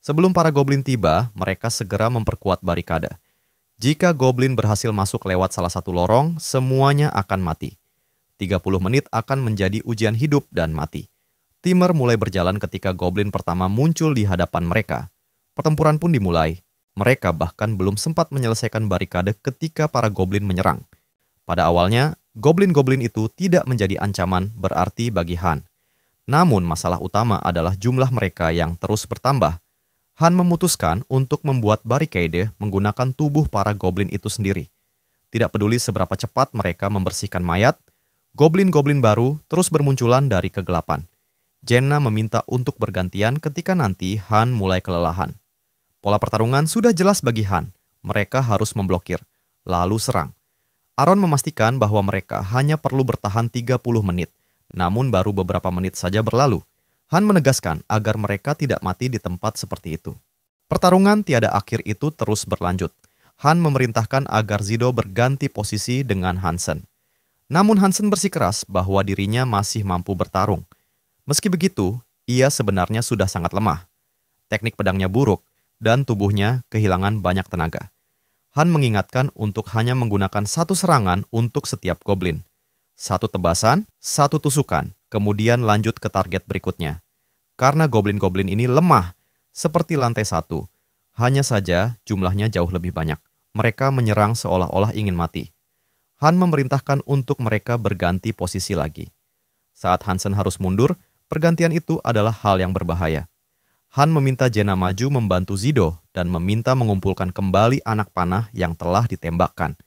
Sebelum para goblin tiba, mereka segera memperkuat barikade. Jika goblin berhasil masuk lewat salah satu lorong, semuanya akan mati. 30 menit akan menjadi ujian hidup dan mati. Timer mulai berjalan ketika goblin pertama muncul di hadapan mereka. Pertempuran pun dimulai. Mereka bahkan belum sempat menyelesaikan barikade ketika para goblin menyerang. Pada awalnya, goblin-goblin itu tidak menjadi ancaman berarti bagi Han. Namun masalah utama adalah jumlah mereka yang terus bertambah. Han memutuskan untuk membuat barikade menggunakan tubuh para goblin itu sendiri. Tidak peduli seberapa cepat mereka membersihkan mayat, goblin-goblin baru terus bermunculan dari kegelapan. Jenna meminta untuk bergantian ketika nanti Han mulai kelelahan. Pola pertarungan sudah jelas bagi Han. Mereka harus memblokir, lalu serang. Aaron memastikan bahwa mereka hanya perlu bertahan 30 menit, namun baru beberapa menit saja berlalu. Han menegaskan agar mereka tidak mati di tempat seperti itu. Pertarungan tiada akhir itu terus berlanjut. Han memerintahkan agar Zido berganti posisi dengan Hansen. Namun Hansen bersikeras bahwa dirinya masih mampu bertarung. Meski begitu, ia sebenarnya sudah sangat lemah. Teknik pedangnya buruk, dan tubuhnya kehilangan banyak tenaga. Han mengingatkan untuk hanya menggunakan satu serangan untuk setiap goblin. Satu tebasan, satu tusukan, kemudian lanjut ke target berikutnya. Karena goblin-goblin ini lemah, seperti lantai 1. Hanya saja jumlahnya jauh lebih banyak. Mereka menyerang seolah-olah ingin mati. Han memerintahkan untuk mereka berganti posisi lagi. Saat Hansen harus mundur, pergantian itu adalah hal yang berbahaya. Han meminta Jenna maju membantu Zido dan meminta mengumpulkan kembali anak panah yang telah ditembakkan.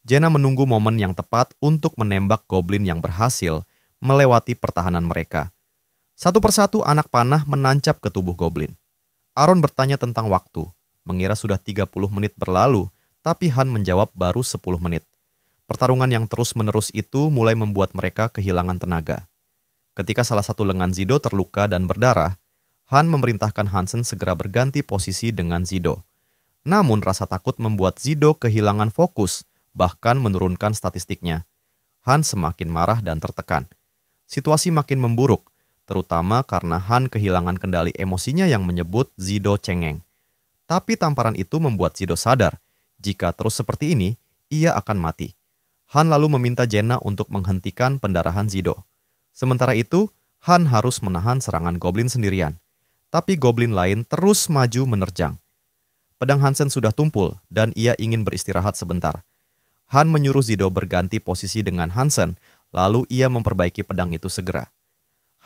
Jenna menunggu momen yang tepat untuk menembak goblin yang berhasil melewati pertahanan mereka. Satu persatu anak panah menancap ke tubuh goblin. Aaron bertanya tentang waktu, mengira sudah 30 menit berlalu, tapi Han menjawab baru 10 menit. Pertarungan yang terus-menerus itu mulai membuat mereka kehilangan tenaga. Ketika salah satu lengan Zido terluka dan berdarah, Han memerintahkan Hansen segera berganti posisi dengan Zido. Namun rasa takut membuat Zido kehilangan fokus, bahkan menurunkan statistiknya. Han semakin marah dan tertekan. Situasi makin memburuk, terutama karena Han kehilangan kendali emosinya yang menyebut Zido cengeng. Tapi tamparan itu membuat Zido sadar, jika terus seperti ini, ia akan mati. Han lalu meminta Jenna untuk menghentikan pendarahan Zido. Sementara itu, Han harus menahan serangan goblin sendirian. Tapi goblin lain terus maju menerjang. Pedang Hansen sudah tumpul dan ia ingin beristirahat sebentar. Han menyuruh Zido berganti posisi dengan Hansen, lalu ia memperbaiki pedang itu segera.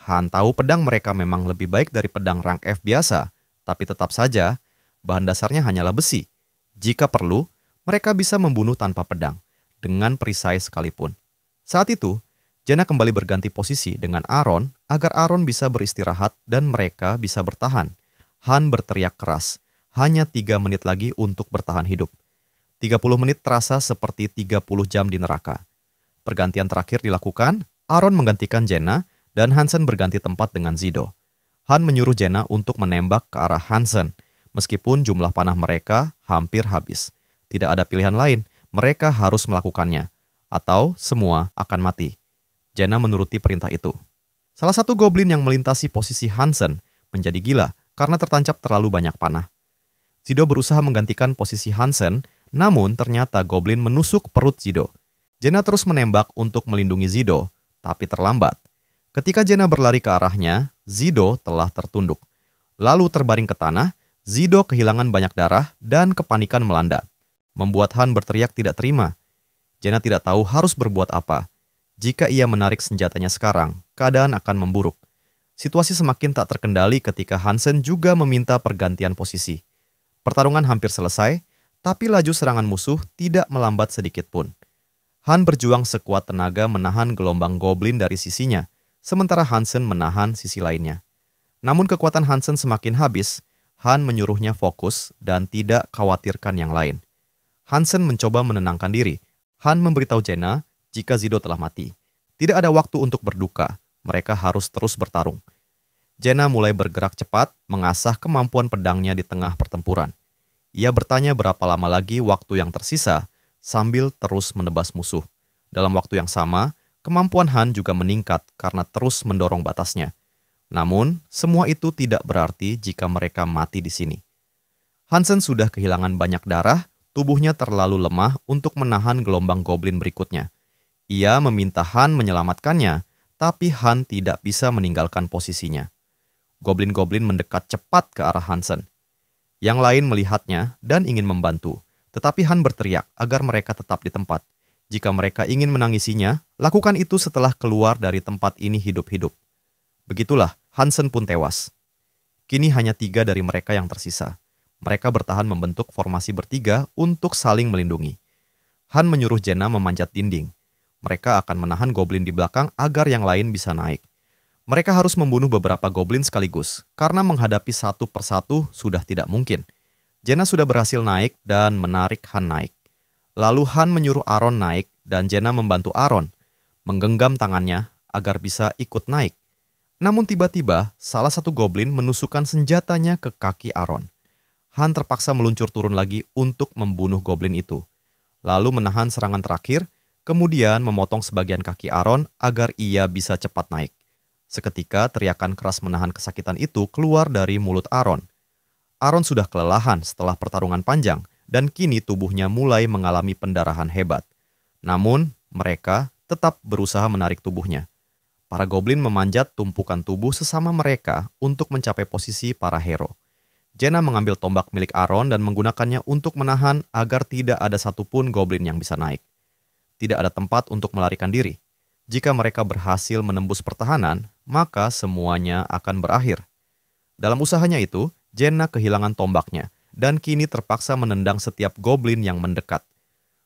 Han tahu pedang mereka memang lebih baik dari pedang rank F biasa, tapi tetap saja, bahan dasarnya hanyalah besi. Jika perlu, mereka bisa membunuh tanpa pedang, dengan perisai sekalipun. Saat itu, Jenna kembali berganti posisi dengan Aaron agar Aaron bisa beristirahat dan mereka bisa bertahan. Han berteriak keras, hanya 3 menit lagi untuk bertahan hidup. 30 menit terasa seperti 30 jam di neraka. Pergantian terakhir dilakukan, Aaron menggantikan Jenna dan Hansen berganti tempat dengan Zido. Han menyuruh Jenna untuk menembak ke arah Hansen, meskipun jumlah panah mereka hampir habis. Tidak ada pilihan lain, mereka harus melakukannya, atau semua akan mati. Jenna menuruti perintah itu. Salah satu goblin yang melintasi posisi Hansen menjadi gila karena tertancap terlalu banyak panah. Zido berusaha menggantikan posisi Hansen, namun ternyata goblin menusuk perut Zido. Jenna terus menembak untuk melindungi Zido, tapi terlambat. Ketika Jenna berlari ke arahnya, Zido telah tertunduk. Lalu terbaring ke tanah, Zido kehilangan banyak darah dan kepanikan melanda. Membuat Han berteriak tidak terima. Jenna tidak tahu harus berbuat apa. Jika ia menarik senjatanya sekarang, keadaan akan memburuk. Situasi semakin tak terkendali ketika Hansen juga meminta pergantian posisi. Pertarungan hampir selesai, tapi laju serangan musuh tidak melambat sedikit pun. Han berjuang sekuat tenaga menahan gelombang goblin dari sisinya, sementara Hansen menahan sisi lainnya. Namun kekuatan Hansen semakin habis, Han menyuruhnya fokus dan tidak khawatirkan yang lain. Hansen mencoba menenangkan diri. Han memberitahu Jenna jika Zido telah mati. Tidak ada waktu untuk berduka, mereka harus terus bertarung. Jenna mulai bergerak cepat, mengasah kemampuan pedangnya di tengah pertempuran. Ia bertanya berapa lama lagi waktu yang tersisa, sambil terus menebas musuh. Dalam waktu yang sama, kemampuan Han juga meningkat karena terus mendorong batasnya. Namun, semua itu tidak berarti jika mereka mati di sini. Hansen sudah kehilangan banyak darah, tubuhnya terlalu lemah untuk menahan gelombang goblin berikutnya. Ia meminta Han menyelamatkannya, tapi Han tidak bisa meninggalkan posisinya. Goblin-goblin mendekat cepat ke arah Hansen. Yang lain melihatnya dan ingin membantu, tetapi Han berteriak agar mereka tetap di tempat. Jika mereka ingin menangisinya, lakukan itu setelah keluar dari tempat ini hidup-hidup. Begitulah, Hansen pun tewas. Kini hanya 3 dari mereka yang tersisa. Mereka bertahan membentuk formasi bertiga untuk saling melindungi. Han menyuruh Jenna memanjat dinding. Mereka akan menahan goblin di belakang agar yang lain bisa naik. Mereka harus membunuh beberapa goblin sekaligus, karena menghadapi satu persatu sudah tidak mungkin. Jenna sudah berhasil naik dan menarik Han naik. Lalu Han menyuruh Aaron naik dan Jenna membantu Aaron, menggenggam tangannya agar bisa ikut naik. Namun tiba-tiba, salah satu goblin menusukkan senjatanya ke kaki Aaron. Han terpaksa meluncur turun lagi untuk membunuh goblin itu. Lalu menahan serangan terakhir, kemudian memotong sebagian kaki Aaron agar ia bisa cepat naik. Seketika teriakan keras menahan kesakitan itu keluar dari mulut Aaron. Aaron sudah kelelahan setelah pertarungan panjang dan kini tubuhnya mulai mengalami pendarahan hebat. Namun, mereka tetap berusaha menarik tubuhnya. Para goblin memanjat tumpukan tubuh sesama mereka untuk mencapai posisi para hero. Jenna mengambil tombak milik Aaron dan menggunakannya untuk menahan agar tidak ada satupun goblin yang bisa naik. Tidak ada tempat untuk melarikan diri. Jika mereka berhasil menembus pertahanan, maka semuanya akan berakhir. Dalam usahanya itu, Jenna kehilangan tombaknya dan kini terpaksa menendang setiap goblin yang mendekat.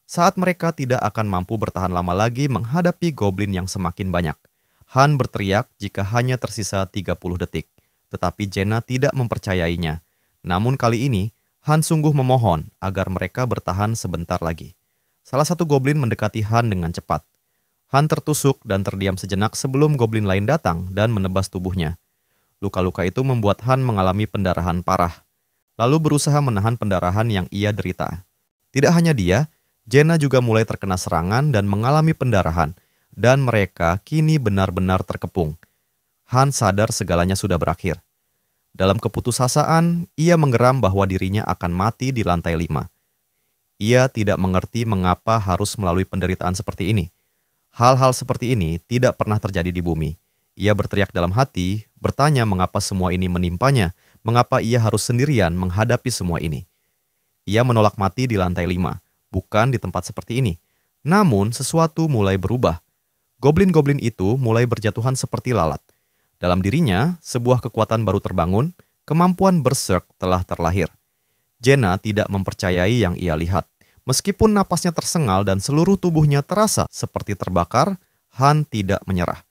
Saat mereka tidak akan mampu bertahan lama lagi menghadapi goblin yang semakin banyak, Han berteriak jika hanya tersisa 30 detik. Tetapi Jenna tidak mempercayainya. Namun kali ini, Han sungguh memohon agar mereka bertahan sebentar lagi. Salah satu goblin mendekati Han dengan cepat. Han tertusuk dan terdiam sejenak sebelum goblin lain datang dan menebas tubuhnya. Luka-luka itu membuat Han mengalami pendarahan parah, lalu berusaha menahan pendarahan yang ia derita. Tidak hanya dia, Jenna juga mulai terkena serangan dan mengalami pendarahan, dan mereka kini benar-benar terkepung. Han sadar segalanya sudah berakhir. Dalam keputusasaan, ia menggeram bahwa dirinya akan mati di lantai 5. Ia tidak mengerti mengapa harus melalui penderitaan seperti ini. Hal-hal seperti ini tidak pernah terjadi di bumi. Ia berteriak dalam hati, bertanya mengapa semua ini menimpanya, mengapa ia harus sendirian menghadapi semua ini. Ia menolak mati di lantai 5, bukan di tempat seperti ini. Namun sesuatu mulai berubah. Goblin-goblin itu mulai berjatuhan seperti lalat. Dalam dirinya, sebuah kekuatan baru terbangun, kemampuan berserk telah terlahir. Jenna tidak mempercayai yang ia lihat. Meskipun napasnya tersengal dan seluruh tubuhnya terasa seperti terbakar, Han tidak menyerah.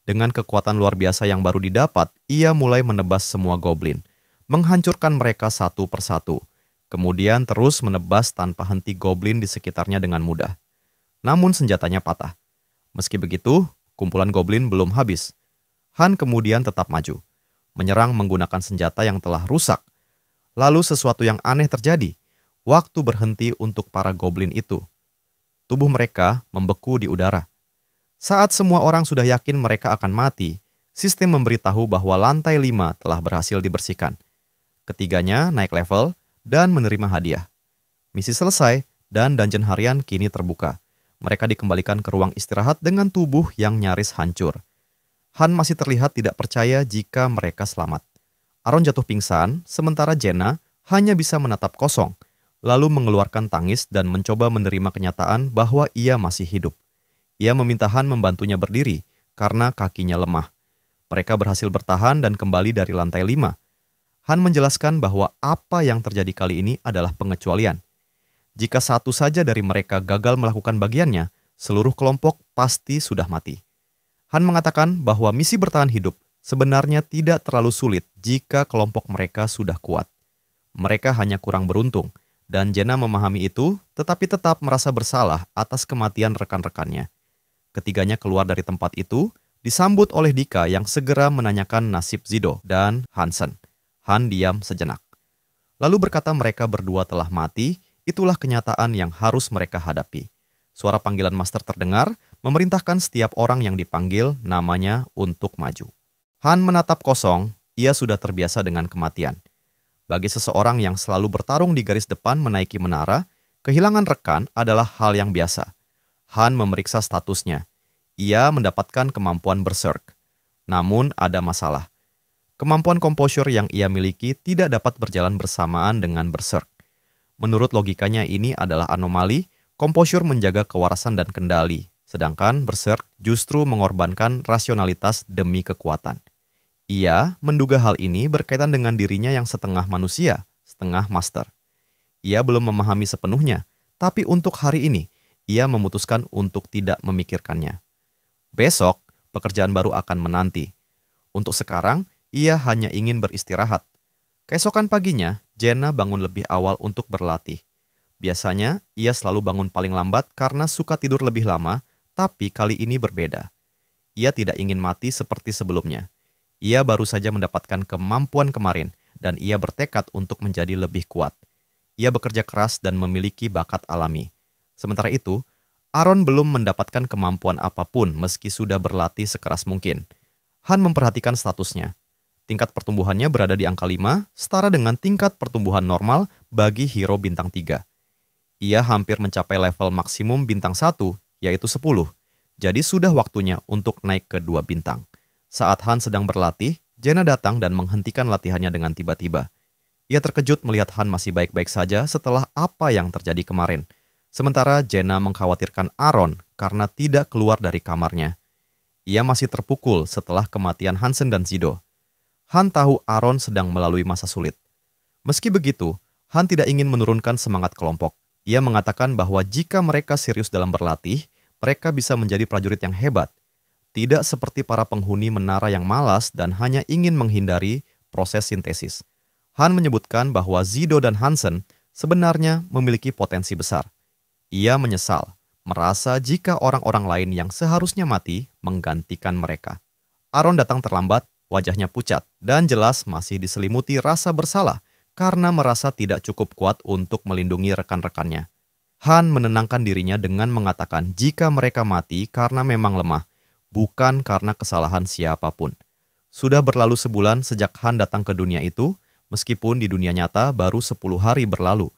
Dengan kekuatan luar biasa yang baru didapat, ia mulai menebas semua goblin, menghancurkan mereka satu persatu, kemudian terus menebas tanpa henti goblin di sekitarnya dengan mudah. Namun senjatanya patah. Meski begitu, kumpulan goblin belum habis. Han kemudian tetap maju, menyerang menggunakan senjata yang telah rusak. Lalu sesuatu yang aneh terjadi. Waktu berhenti untuk para goblin itu. Tubuh mereka membeku di udara. Saat semua orang sudah yakin mereka akan mati, sistem memberitahu bahwa lantai 5 telah berhasil dibersihkan. Ketiganya naik level dan menerima hadiah. Misi selesai dan dungeon harian kini terbuka. Mereka dikembalikan ke ruang istirahat dengan tubuh yang nyaris hancur. Han masih terlihat tidak percaya jika mereka selamat. Aaron jatuh pingsan, sementara Jenna hanya bisa menatap kosong, lalu mengeluarkan tangis dan mencoba menerima kenyataan bahwa ia masih hidup. Ia meminta Han membantunya berdiri karena kakinya lemah. Mereka berhasil bertahan dan kembali dari lantai 5. Han menjelaskan bahwa apa yang terjadi kali ini adalah pengecualian. Jika satu saja dari mereka gagal melakukan bagiannya, seluruh kelompok pasti sudah mati. Han mengatakan bahwa misi bertahan hidup sebenarnya tidak terlalu sulit jika kelompok mereka sudah kuat. Mereka hanya kurang beruntung, dan Jenna memahami itu, tetapi tetap merasa bersalah atas kematian rekan-rekannya. Ketiganya keluar dari tempat itu, disambut oleh Dika yang segera menanyakan nasib Zido dan Hansen. Han diam sejenak. Lalu berkata mereka berdua telah mati, itulah kenyataan yang harus mereka hadapi. Suara panggilan master terdengar, memerintahkan setiap orang yang dipanggil namanya untuk maju. Han menatap kosong, ia sudah terbiasa dengan kematian. Bagi seseorang yang selalu bertarung di garis depan menaiki menara, kehilangan rekan adalah hal yang biasa. Han memeriksa statusnya. Ia mendapatkan kemampuan berserk. Namun ada masalah. Kemampuan composure yang ia miliki tidak dapat berjalan bersamaan dengan berserk. Menurut logikanya ini adalah anomali, composure menjaga kewarasan dan kendali, sedangkan berserk justru mengorbankan rasionalitas demi kekuatan. Ia menduga hal ini berkaitan dengan dirinya yang setengah manusia, setengah master. Ia belum memahami sepenuhnya, tapi untuk hari ini, ia memutuskan untuk tidak memikirkannya. Besok, pekerjaan baru akan menanti. Untuk sekarang, ia hanya ingin beristirahat. Keesokan paginya, Jenna bangun lebih awal untuk berlatih. Biasanya, ia selalu bangun paling lambat karena suka tidur lebih lama, tapi kali ini berbeda. Ia tidak ingin mati seperti sebelumnya. Ia baru saja mendapatkan kemampuan kemarin, dan ia bertekad untuk menjadi lebih kuat. Ia bekerja keras dan memiliki bakat alami. Sementara itu, Aaron belum mendapatkan kemampuan apapun meski sudah berlatih sekeras mungkin. Han memperhatikan statusnya. Tingkat pertumbuhannya berada di angka 5, setara dengan tingkat pertumbuhan normal bagi hero bintang 3. Ia hampir mencapai level maksimum bintang 1, yaitu 10. Jadi sudah waktunya untuk naik ke 2 bintang. Saat Han sedang berlatih, Jenna datang dan menghentikan latihannya dengan tiba-tiba. Ia terkejut melihat Han masih baik-baik saja setelah apa yang terjadi kemarin. Sementara Jenna mengkhawatirkan Aaron karena tidak keluar dari kamarnya. Ia masih terpukul setelah kematian Hansen dan Zido. Han tahu Aaron sedang melalui masa sulit. Meski begitu, Han tidak ingin menurunkan semangat kelompok. Ia mengatakan bahwa jika mereka serius dalam berlatih, mereka bisa menjadi prajurit yang hebat. Tidak seperti para penghuni menara yang malas dan hanya ingin menghindari proses sintesis. Han menyebutkan bahwa Zido dan Hansen sebenarnya memiliki potensi besar. Ia menyesal, merasa jika orang-orang lain yang seharusnya mati menggantikan mereka. Aaron datang terlambat, wajahnya pucat, dan jelas masih diselimuti rasa bersalah karena merasa tidak cukup kuat untuk melindungi rekan-rekannya. Han menenangkan dirinya dengan mengatakan jika mereka mati karena memang lemah, bukan karena kesalahan siapapun. Sudah berlalu sebulan sejak Han datang ke dunia itu, meskipun di dunia nyata baru 10 hari berlalu.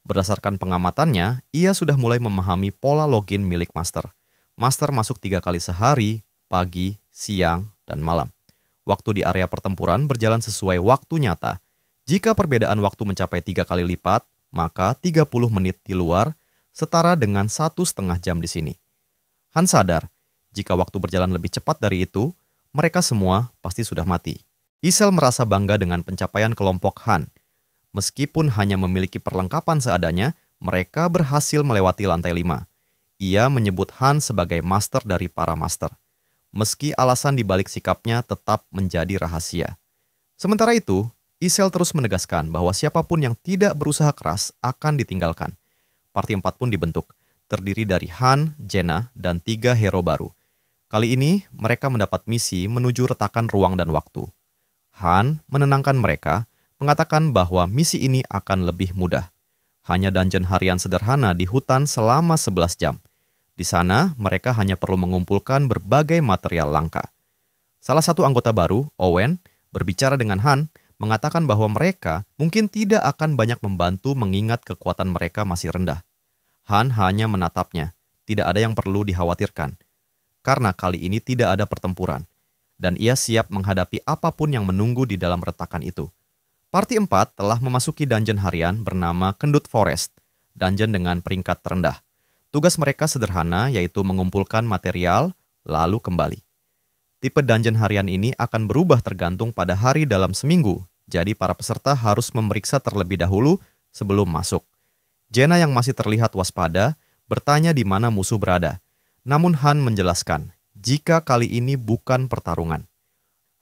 Berdasarkan pengamatannya, ia sudah mulai memahami pola login milik Master. Master masuk 3 kali sehari, pagi, siang, dan malam. Waktu di area pertempuran berjalan sesuai waktu nyata. Jika perbedaan waktu mencapai 3 kali lipat, maka 30 menit di luar setara dengan 1,5 jam di sini. Han sadar, jika waktu berjalan lebih cepat dari itu, mereka semua pasti sudah mati. Isel merasa bangga dengan pencapaian kelompok Han. Meskipun hanya memiliki perlengkapan seadanya, mereka berhasil melewati lantai 5. Ia menyebut Han sebagai master dari para master. Meski alasan dibalik sikapnya tetap menjadi rahasia. Sementara itu, Isel terus menegaskan bahwa siapapun yang tidak berusaha keras akan ditinggalkan. Parti 4 pun dibentuk, terdiri dari Han, Jaina, dan 3 hero baru. Kali ini, mereka mendapat misi menuju retakan ruang dan waktu. Han menenangkan mereka, mengatakan bahwa misi ini akan lebih mudah. Hanya dungeon harian sederhana di hutan selama 11 jam. Di sana, mereka hanya perlu mengumpulkan berbagai material langka. Salah satu anggota baru, Owen, berbicara dengan Han, mengatakan bahwa mereka mungkin tidak akan banyak membantu mengingat kekuatan mereka masih rendah. Han hanya menatapnya, tidak ada yang perlu dikhawatirkan. Karena kali ini tidak ada pertempuran, dan ia siap menghadapi apapun yang menunggu di dalam retakan itu. Parti 4 telah memasuki dungeon harian bernama Kendut Forest, dungeon dengan peringkat terendah. Tugas mereka sederhana, yaitu mengumpulkan material, lalu kembali. Tipe dungeon harian ini akan berubah tergantung pada hari dalam seminggu, jadi para peserta harus memeriksa terlebih dahulu sebelum masuk. Jaina yang masih terlihat waspada, bertanya di mana musuh berada. Namun Han menjelaskan, jika kali ini bukan pertarungan.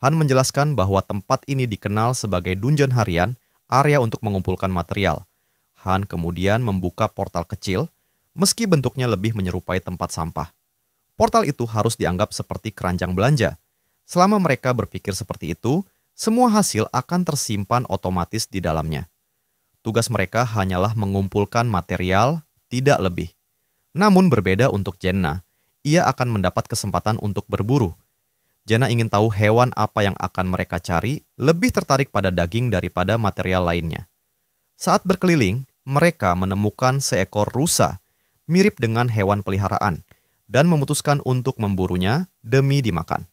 Han menjelaskan bahwa tempat ini dikenal sebagai dungeon harian, area untuk mengumpulkan material. Han kemudian membuka portal kecil, meski bentuknya lebih menyerupai tempat sampah. Portal itu harus dianggap seperti keranjang belanja. Selama mereka berpikir seperti itu, semua hasil akan tersimpan otomatis di dalamnya. Tugas mereka hanyalah mengumpulkan material, tidak lebih. Namun berbeda untuk Jaina, ia akan mendapat kesempatan untuk berburu. Jaina ingin tahu hewan apa yang akan mereka cari, lebih tertarik pada daging daripada material lainnya. Saat berkeliling, mereka menemukan seekor rusa, mirip dengan hewan peliharaan, dan memutuskan untuk memburunya demi dimakan.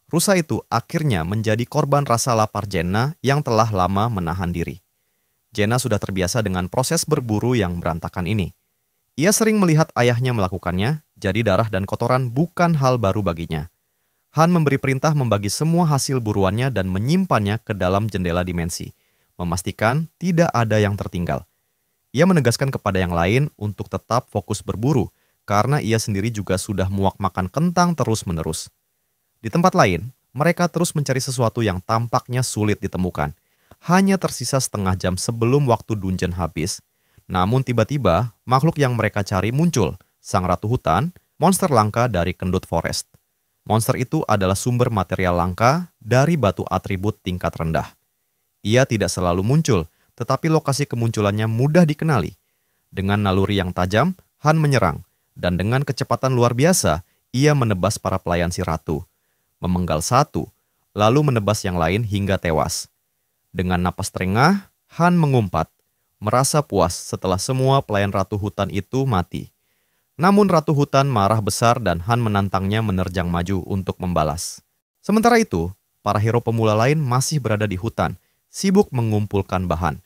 Rusa itu akhirnya menjadi korban rasa lapar Jaina yang telah lama menahan diri. Jaina sudah terbiasa dengan proses berburu yang berantakan ini. Ia sering melihat ayahnya melakukannya, jadi darah dan kotoran bukan hal baru baginya. Han memberi perintah membagi semua hasil buruannya dan menyimpannya ke dalam jendela dimensi, memastikan tidak ada yang tertinggal. Ia menegaskan kepada yang lain untuk tetap fokus berburu, karena ia sendiri juga sudah muak makan kentang terus-menerus. Di tempat lain, mereka terus mencari sesuatu yang tampaknya sulit ditemukan. Hanya tersisa setengah jam sebelum waktu dungeon habis. Namun tiba-tiba, makhluk yang mereka cari muncul, sang ratu hutan, monster langka dari Kendut Forest. Monster itu adalah sumber material langka dari batu atribut tingkat rendah. Ia tidak selalu muncul, tetapi lokasi kemunculannya mudah dikenali. Dengan naluri yang tajam, Han menyerang, dan dengan kecepatan luar biasa, ia menebas para pelayan si ratu. Memenggal satu, lalu menebas yang lain hingga tewas. Dengan napas terengah, Han mengumpat, merasa puas setelah semua pelayan ratu hutan itu mati. Namun ratu hutan marah besar dan Han menantangnya menerjang maju untuk membalas. Sementara itu, para hero pemula lain masih berada di hutan, sibuk mengumpulkan bahan.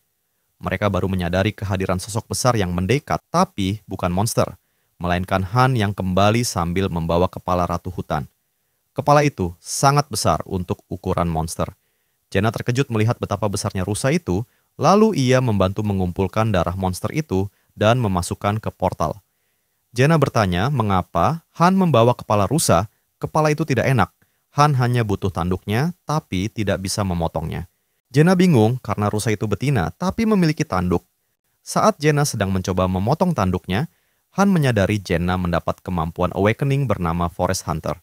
Mereka baru menyadari kehadiran sosok besar yang mendekat, tapi bukan monster, melainkan Han yang kembali sambil membawa kepala ratu hutan. Kepala itu sangat besar untuk ukuran monster. Jaina terkejut melihat betapa besarnya rusa itu, lalu ia membantu mengumpulkan darah monster itu dan memasukkan ke portal. Jaina bertanya mengapa Han membawa kepala rusa, kepala itu tidak enak. Han hanya butuh tanduknya, tapi tidak bisa memotongnya. Jaina bingung karena rusa itu betina, tapi memiliki tanduk. Saat Jaina sedang mencoba memotong tanduknya, Han menyadari Jaina mendapat kemampuan awakening bernama Forest Hunter.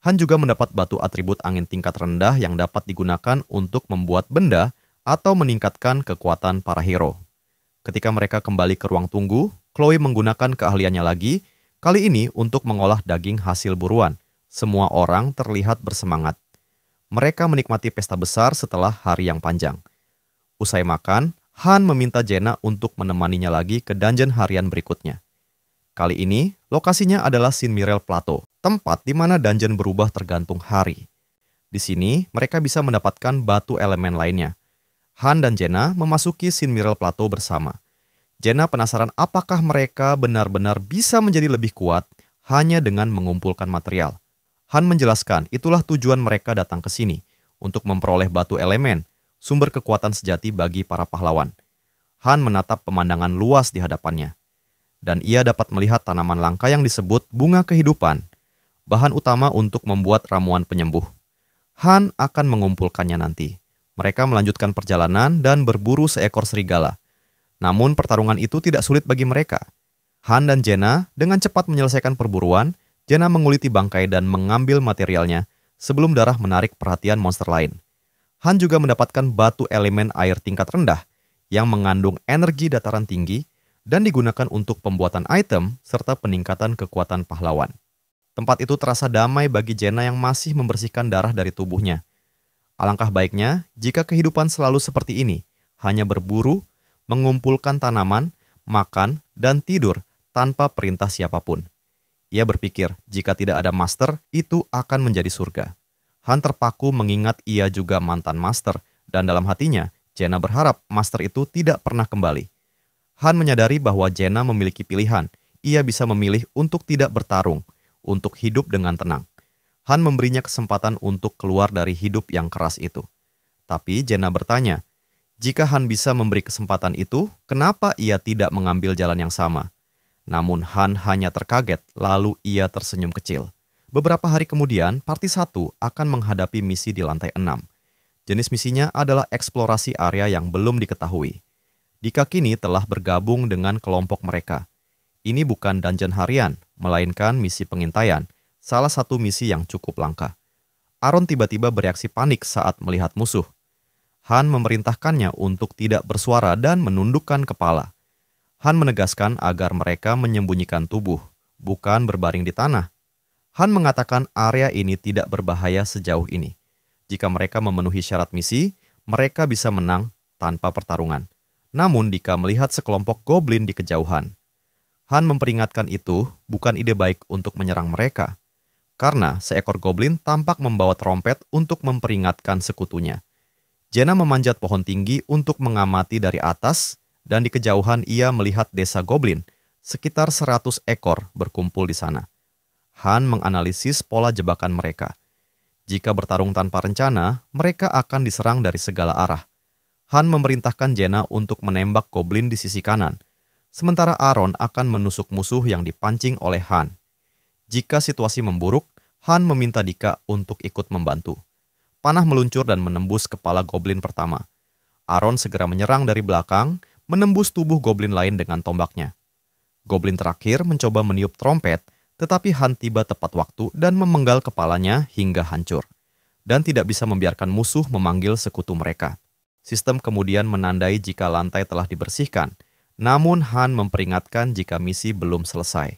Han juga mendapat batu atribut angin tingkat rendah yang dapat digunakan untuk membuat benda atau meningkatkan kekuatan para hero. Ketika mereka kembali ke ruang tunggu, Chloe menggunakan keahliannya lagi, kali ini untuk mengolah daging hasil buruan. Semua orang terlihat bersemangat. Mereka menikmati pesta besar setelah hari yang panjang. Usai makan, Han meminta Jenna untuk menemaninya lagi ke dungeon harian berikutnya. Kali ini, lokasinya adalah Sinmirel Plateau, tempat di mana dungeon berubah tergantung hari. Di sini, mereka bisa mendapatkan batu elemen lainnya. Han dan Jenna memasuki Sinmirel Plateau bersama. Jenna penasaran apakah mereka benar-benar bisa menjadi lebih kuat hanya dengan mengumpulkan material. Han menjelaskan itulah tujuan mereka datang ke sini, untuk memperoleh batu elemen, sumber kekuatan sejati bagi para pahlawan. Han menatap pemandangan luas di hadapannya. Dan ia dapat melihat tanaman langka yang disebut bunga kehidupan, bahan utama untuk membuat ramuan penyembuh. Han akan mengumpulkannya nanti. Mereka melanjutkan perjalanan dan berburu seekor serigala. Namun pertarungan itu tidak sulit bagi mereka. Han dan Jenna dengan cepat menyelesaikan perburuan. Jenna menguliti bangkai dan mengambil materialnya sebelum darah menarik perhatian monster lain. Han juga mendapatkan batu elemen air tingkat rendah yang mengandung energi dataran tinggi dan digunakan untuk pembuatan item serta peningkatan kekuatan pahlawan. Tempat itu terasa damai bagi Jenna yang masih membersihkan darah dari tubuhnya. Alangkah baiknya jika kehidupan selalu seperti ini, hanya berburu, mengumpulkan tanaman, makan, dan tidur tanpa perintah siapapun. Ia berpikir jika tidak ada master, itu akan menjadi surga. Han terpaku mengingat ia juga mantan master, dan dalam hatinya, Jenna berharap master itu tidak pernah kembali. Han menyadari bahwa Jenna memiliki pilihan. Ia bisa memilih untuk tidak bertarung, untuk hidup dengan tenang. Han memberinya kesempatan untuk keluar dari hidup yang keras itu. Tapi Jenna bertanya, jika Han bisa memberi kesempatan itu, kenapa ia tidak mengambil jalan yang sama? Namun Han hanya terkaget, lalu ia tersenyum kecil. Beberapa hari kemudian, Parti 1 akan menghadapi misi di lantai 6. Jenis misinya adalah eksplorasi area yang belum diketahui. Dika kini telah bergabung dengan kelompok mereka. Ini bukan dungeon harian, melainkan misi pengintaian, salah satu misi yang cukup langka. Aaron tiba-tiba bereaksi panik saat melihat musuh. Han memerintahkannya untuk tidak bersuara dan menundukkan kepala. Han menegaskan agar mereka menyembunyikan tubuh, bukan berbaring di tanah. Han mengatakan area ini tidak berbahaya sejauh ini. Jika mereka memenuhi syarat misi, mereka bisa menang tanpa pertarungan. Namun Dika melihat sekelompok goblin di kejauhan. Han memperingatkan itu bukan ide baik untuk menyerang mereka, karena seekor goblin tampak membawa trompet untuk memperingatkan sekutunya. Jenna memanjat pohon tinggi untuk mengamati dari atas, dan di kejauhan ia melihat desa goblin, sekitar 100 ekor berkumpul di sana. Han menganalisis pola jebakan mereka. Jika bertarung tanpa rencana, mereka akan diserang dari segala arah. Han memerintahkan Jenna untuk menembak goblin di sisi kanan, sementara Aaron akan menusuk musuh yang dipancing oleh Han. Jika situasi memburuk, Han meminta Dika untuk ikut membantu. Panah meluncur dan menembus kepala goblin pertama. Aaron segera menyerang dari belakang, menembus tubuh goblin lain dengan tombaknya. Goblin terakhir mencoba meniup trompet, tetapi Han tiba tepat waktu dan memenggal kepalanya hingga hancur, dan tidak bisa membiarkan musuh memanggil sekutu mereka. Sistem kemudian menandai jika lantai telah dibersihkan, namun Han memperingatkan jika misi belum selesai.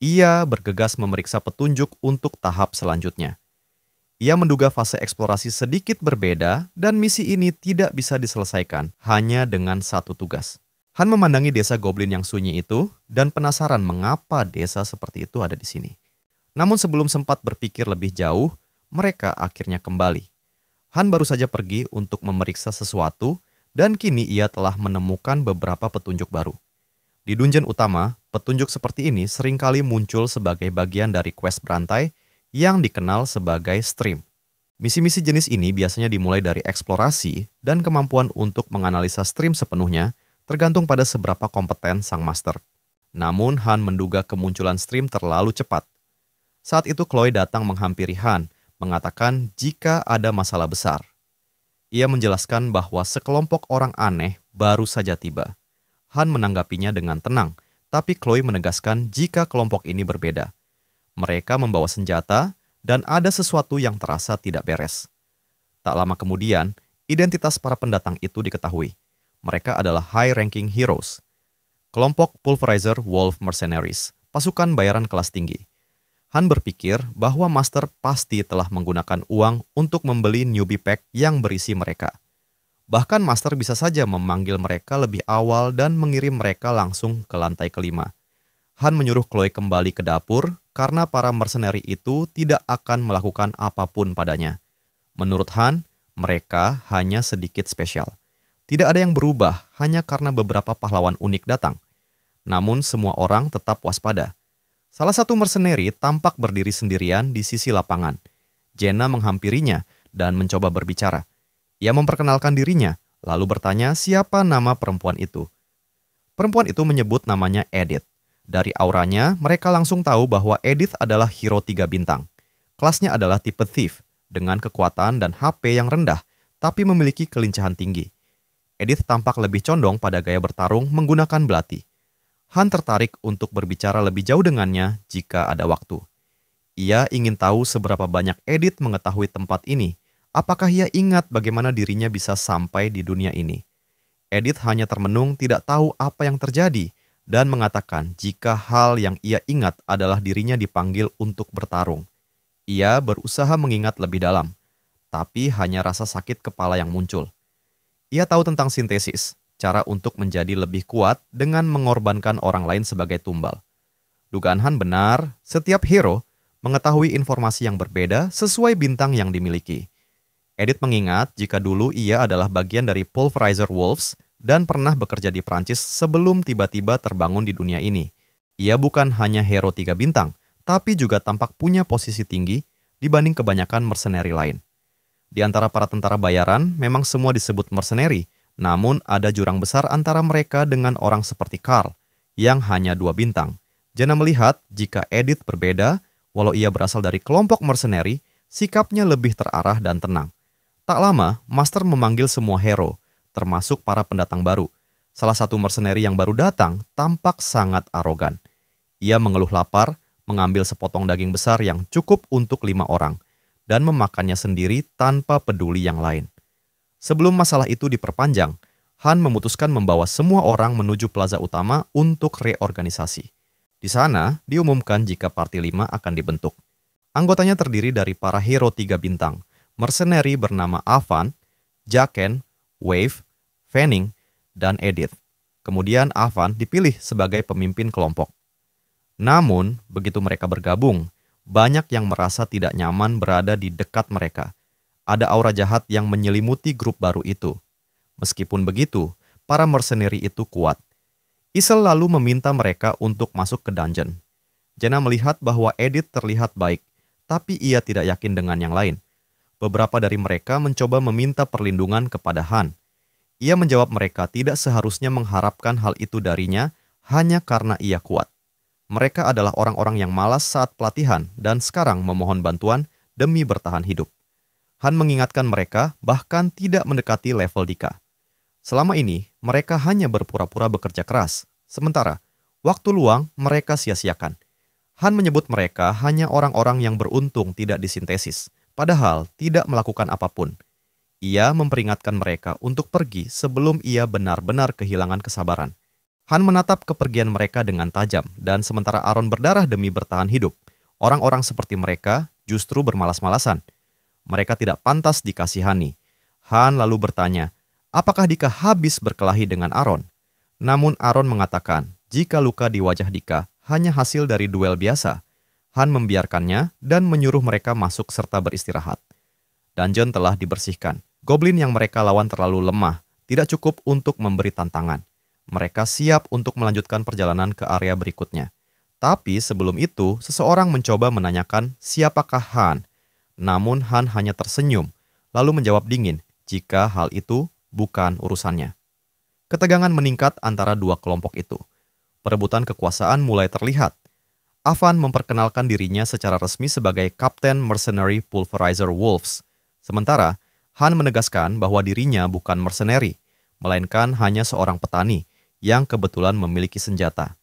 Ia bergegas memeriksa petunjuk untuk tahap selanjutnya. Ia menduga fase eksplorasi sedikit berbeda dan misi ini tidak bisa diselesaikan hanya dengan satu tugas. Han memandangi desa goblin yang sunyi itu dan penasaran mengapa desa seperti itu ada di sini. Namun sebelum sempat berpikir lebih jauh, mereka akhirnya kembali. Han baru saja pergi untuk memeriksa sesuatu dan kini ia telah menemukan beberapa petunjuk baru. Di dungeon utama, petunjuk seperti ini seringkali muncul sebagai bagian dari quest berantai yang dikenal sebagai stream. Misi-misi jenis ini biasanya dimulai dari eksplorasi dan kemampuan untuk menganalisa stream sepenuhnya tergantung pada seberapa kompeten sang master. Namun Han menduga kemunculan stream terlalu cepat. Saat itu Chloe datang menghampiri Han, mengatakan jika ada masalah besar. Ia menjelaskan bahwa sekelompok orang aneh baru saja tiba. Han menanggapinya dengan tenang, tapi Chloe menegaskan jika kelompok ini berbeda. Mereka membawa senjata dan ada sesuatu yang terasa tidak beres. Tak lama kemudian, identitas para pendatang itu diketahui. Mereka adalah high-ranking heroes. Kelompok Pulverizer Wolf Mercenaries, pasukan bayaran kelas tinggi. Han berpikir bahwa Master pasti telah menggunakan uang untuk membeli newbie pack yang berisi mereka. Bahkan Master bisa saja memanggil mereka lebih awal dan mengirim mereka langsung ke lantai kelima. Han menyuruh Chloe kembali ke dapur karena para mercenari itu tidak akan melakukan apapun padanya. Menurut Han, mereka hanya sedikit spesial. Tidak ada yang berubah hanya karena beberapa pahlawan unik datang. Namun semua orang tetap waspada. Salah satu mercenari tampak berdiri sendirian di sisi lapangan. Jenna menghampirinya dan mencoba berbicara. Ia memperkenalkan dirinya, lalu bertanya siapa nama perempuan itu. Perempuan itu menyebut namanya Edith. Dari auranya, mereka langsung tahu bahwa Edith adalah hero 3 bintang. Kelasnya adalah tipe Thief, dengan kekuatan dan HP yang rendah, tapi memiliki kelincahan tinggi. Edith tampak lebih condong pada gaya bertarung menggunakan belati. Han tertarik untuk berbicara lebih jauh dengannya jika ada waktu. Ia ingin tahu seberapa banyak Edith mengetahui tempat ini. Apakah ia ingat bagaimana dirinya bisa sampai di dunia ini? Edith hanya termenung tidak tahu apa yang terjadi dan mengatakan jika hal yang ia ingat adalah dirinya dipanggil untuk bertarung. Ia berusaha mengingat lebih dalam, tapi hanya rasa sakit kepala yang muncul. Ia tahu tentang sintesis, cara untuk menjadi lebih kuat dengan mengorbankan orang lain sebagai tumbal. Dugaan Han benar, setiap hero mengetahui informasi yang berbeda sesuai bintang yang dimiliki. Edith mengingat jika dulu ia adalah bagian dari Pulverizer Wolves dan pernah bekerja di Prancis sebelum tiba-tiba terbangun di dunia ini. Ia bukan hanya hero 3 bintang, tapi juga tampak punya posisi tinggi dibanding kebanyakan mercenary lain. Di antara para tentara bayaran, memang semua disebut mercenary, namun ada jurang besar antara mereka dengan orang seperti Carl, yang hanya 2 bintang. Jenna melihat jika Edith berbeda, walau ia berasal dari kelompok mercenary, sikapnya lebih terarah dan tenang. Tak lama, Master memanggil semua hero, termasuk para pendatang baru. Salah satu mercenary yang baru datang tampak sangat arogan. Ia mengeluh lapar, mengambil sepotong daging besar yang cukup untuk 5 orang, dan memakannya sendiri tanpa peduli yang lain. Sebelum masalah itu diperpanjang, Han memutuskan membawa semua orang menuju plaza utama untuk reorganisasi. Di sana, diumumkan jika Parti 5 akan dibentuk. Anggotanya terdiri dari para hero 3 bintang, mercenary bernama Avan, Jaqen, Wave, Fanning, dan Edith. Kemudian Avan dipilih sebagai pemimpin kelompok. Namun, begitu mereka bergabung, banyak yang merasa tidak nyaman berada di dekat mereka. Ada aura jahat yang menyelimuti grup baru itu. Meskipun begitu, para mercenary itu kuat. Isel lalu meminta mereka untuk masuk ke dungeon. Jenna melihat bahwa Edith terlihat baik, tapi ia tidak yakin dengan yang lain. Beberapa dari mereka mencoba meminta perlindungan kepada Han. Ia menjawab mereka tidak seharusnya mengharapkan hal itu darinya hanya karena ia kuat. Mereka adalah orang-orang yang malas saat pelatihan dan sekarang memohon bantuan demi bertahan hidup. Han mengingatkan mereka bahkan tidak mendekati level Dika. Selama ini, mereka hanya berpura-pura bekerja keras. Sementara, waktu luang mereka sia-siakan. Han menyebut mereka hanya orang-orang yang beruntung tidak disintesis, padahal tidak melakukan apapun. Ia memperingatkan mereka untuk pergi sebelum ia benar-benar kehilangan kesabaran. Han menatap kepergian mereka dengan tajam, dan sementara Aaron berdarah demi bertahan hidup, orang-orang seperti mereka justru bermalas-malasan. Mereka tidak pantas dikasihani. Han lalu bertanya, apakah Dika habis berkelahi dengan Aaron? Namun Aaron mengatakan, jika luka di wajah Dika hanya hasil dari duel biasa. Han membiarkannya dan menyuruh mereka masuk serta beristirahat. Dungeon telah dibersihkan. Goblin yang mereka lawan terlalu lemah, tidak cukup untuk memberi tantangan. Mereka siap untuk melanjutkan perjalanan ke area berikutnya. Tapi sebelum itu, seseorang mencoba menanyakan siapakah Han. Namun Han hanya tersenyum, lalu menjawab dingin jika hal itu bukan urusannya. Ketegangan meningkat antara dua kelompok itu. Perebutan kekuasaan mulai terlihat. Avan memperkenalkan dirinya secara resmi sebagai Kapten Mercenary Pulverizer Wolves. Sementara, Han menegaskan bahwa dirinya bukan mercenary, melainkan hanya seorang petani yang kebetulan memiliki senjata.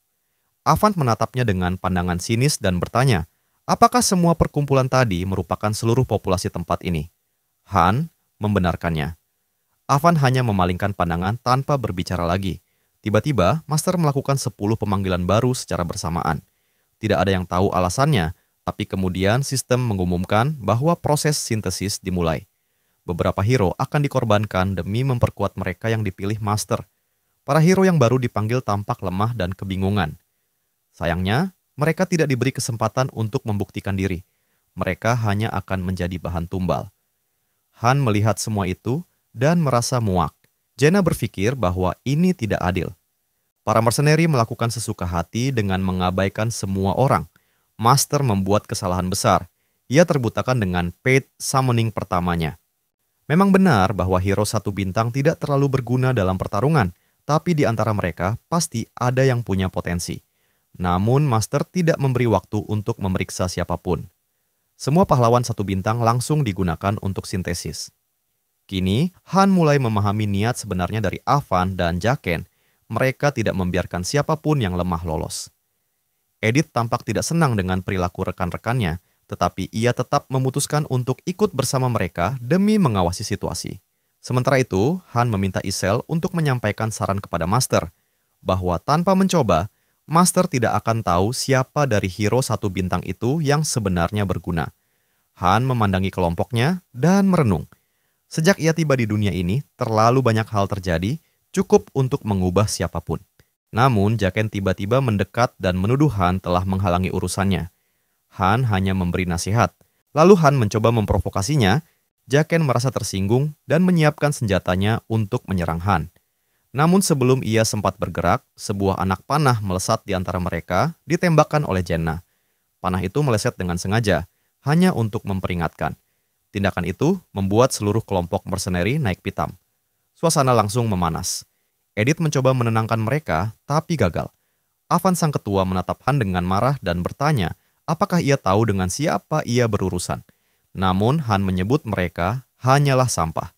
Avan menatapnya dengan pandangan sinis dan bertanya, apakah semua perkumpulan tadi merupakan seluruh populasi tempat ini? Han membenarkannya. Avan hanya memalingkan pandangan tanpa berbicara lagi. Tiba-tiba, Master melakukan 10 pemanggilan baru secara bersamaan. Tidak ada yang tahu alasannya, tapi kemudian sistem mengumumkan bahwa proses sintesis dimulai. Beberapa hero akan dikorbankan demi memperkuat mereka yang dipilih Master. Para hero yang baru dipanggil tampak lemah dan kebingungan. Sayangnya, mereka tidak diberi kesempatan untuk membuktikan diri. Mereka hanya akan menjadi bahan tumbal. Han melihat semua itu dan merasa muak. Jaina berpikir bahwa ini tidak adil. Para mercenari melakukan sesuka hati dengan mengabaikan semua orang. Master membuat kesalahan besar. Ia terbutakan dengan paid summoning pertamanya. Memang benar bahwa hero 1 bintang tidak terlalu berguna dalam pertarungan, tapi di antara mereka pasti ada yang punya potensi. Namun Master tidak memberi waktu untuk memeriksa siapapun. Semua pahlawan 1 bintang langsung digunakan untuk sintesis. Kini, Han mulai memahami niat sebenarnya dari Avan dan Jaqen. Mereka tidak membiarkan siapapun yang lemah lolos. Edith tampak tidak senang dengan perilaku rekan-rekannya, tetapi ia tetap memutuskan untuk ikut bersama mereka demi mengawasi situasi. Sementara itu, Han meminta Isel untuk menyampaikan saran kepada Master, bahwa tanpa mencoba, Master tidak akan tahu siapa dari hero 1 bintang itu yang sebenarnya berguna. Han memandangi kelompoknya dan merenung. Sejak ia tiba di dunia ini, terlalu banyak hal terjadi, cukup untuk mengubah siapapun. Namun, Jaqen tiba-tiba mendekat dan menuduh Han telah menghalangi urusannya. Han hanya memberi nasihat. Lalu Han mencoba memprovokasinya. Jaqen merasa tersinggung dan menyiapkan senjatanya untuk menyerang Han. Namun sebelum ia sempat bergerak, sebuah anak panah melesat di antara mereka, ditembakkan oleh Jaina. Panah itu meleset dengan sengaja, hanya untuk memperingatkan. Tindakan itu membuat seluruh kelompok mercenari naik pitam. Suasana langsung memanas. Edith mencoba menenangkan mereka, tapi gagal. Avan sang ketua menatap Han dengan marah dan bertanya, apakah ia tahu dengan siapa ia berurusan? Namun Han menyebut mereka hanyalah sampah.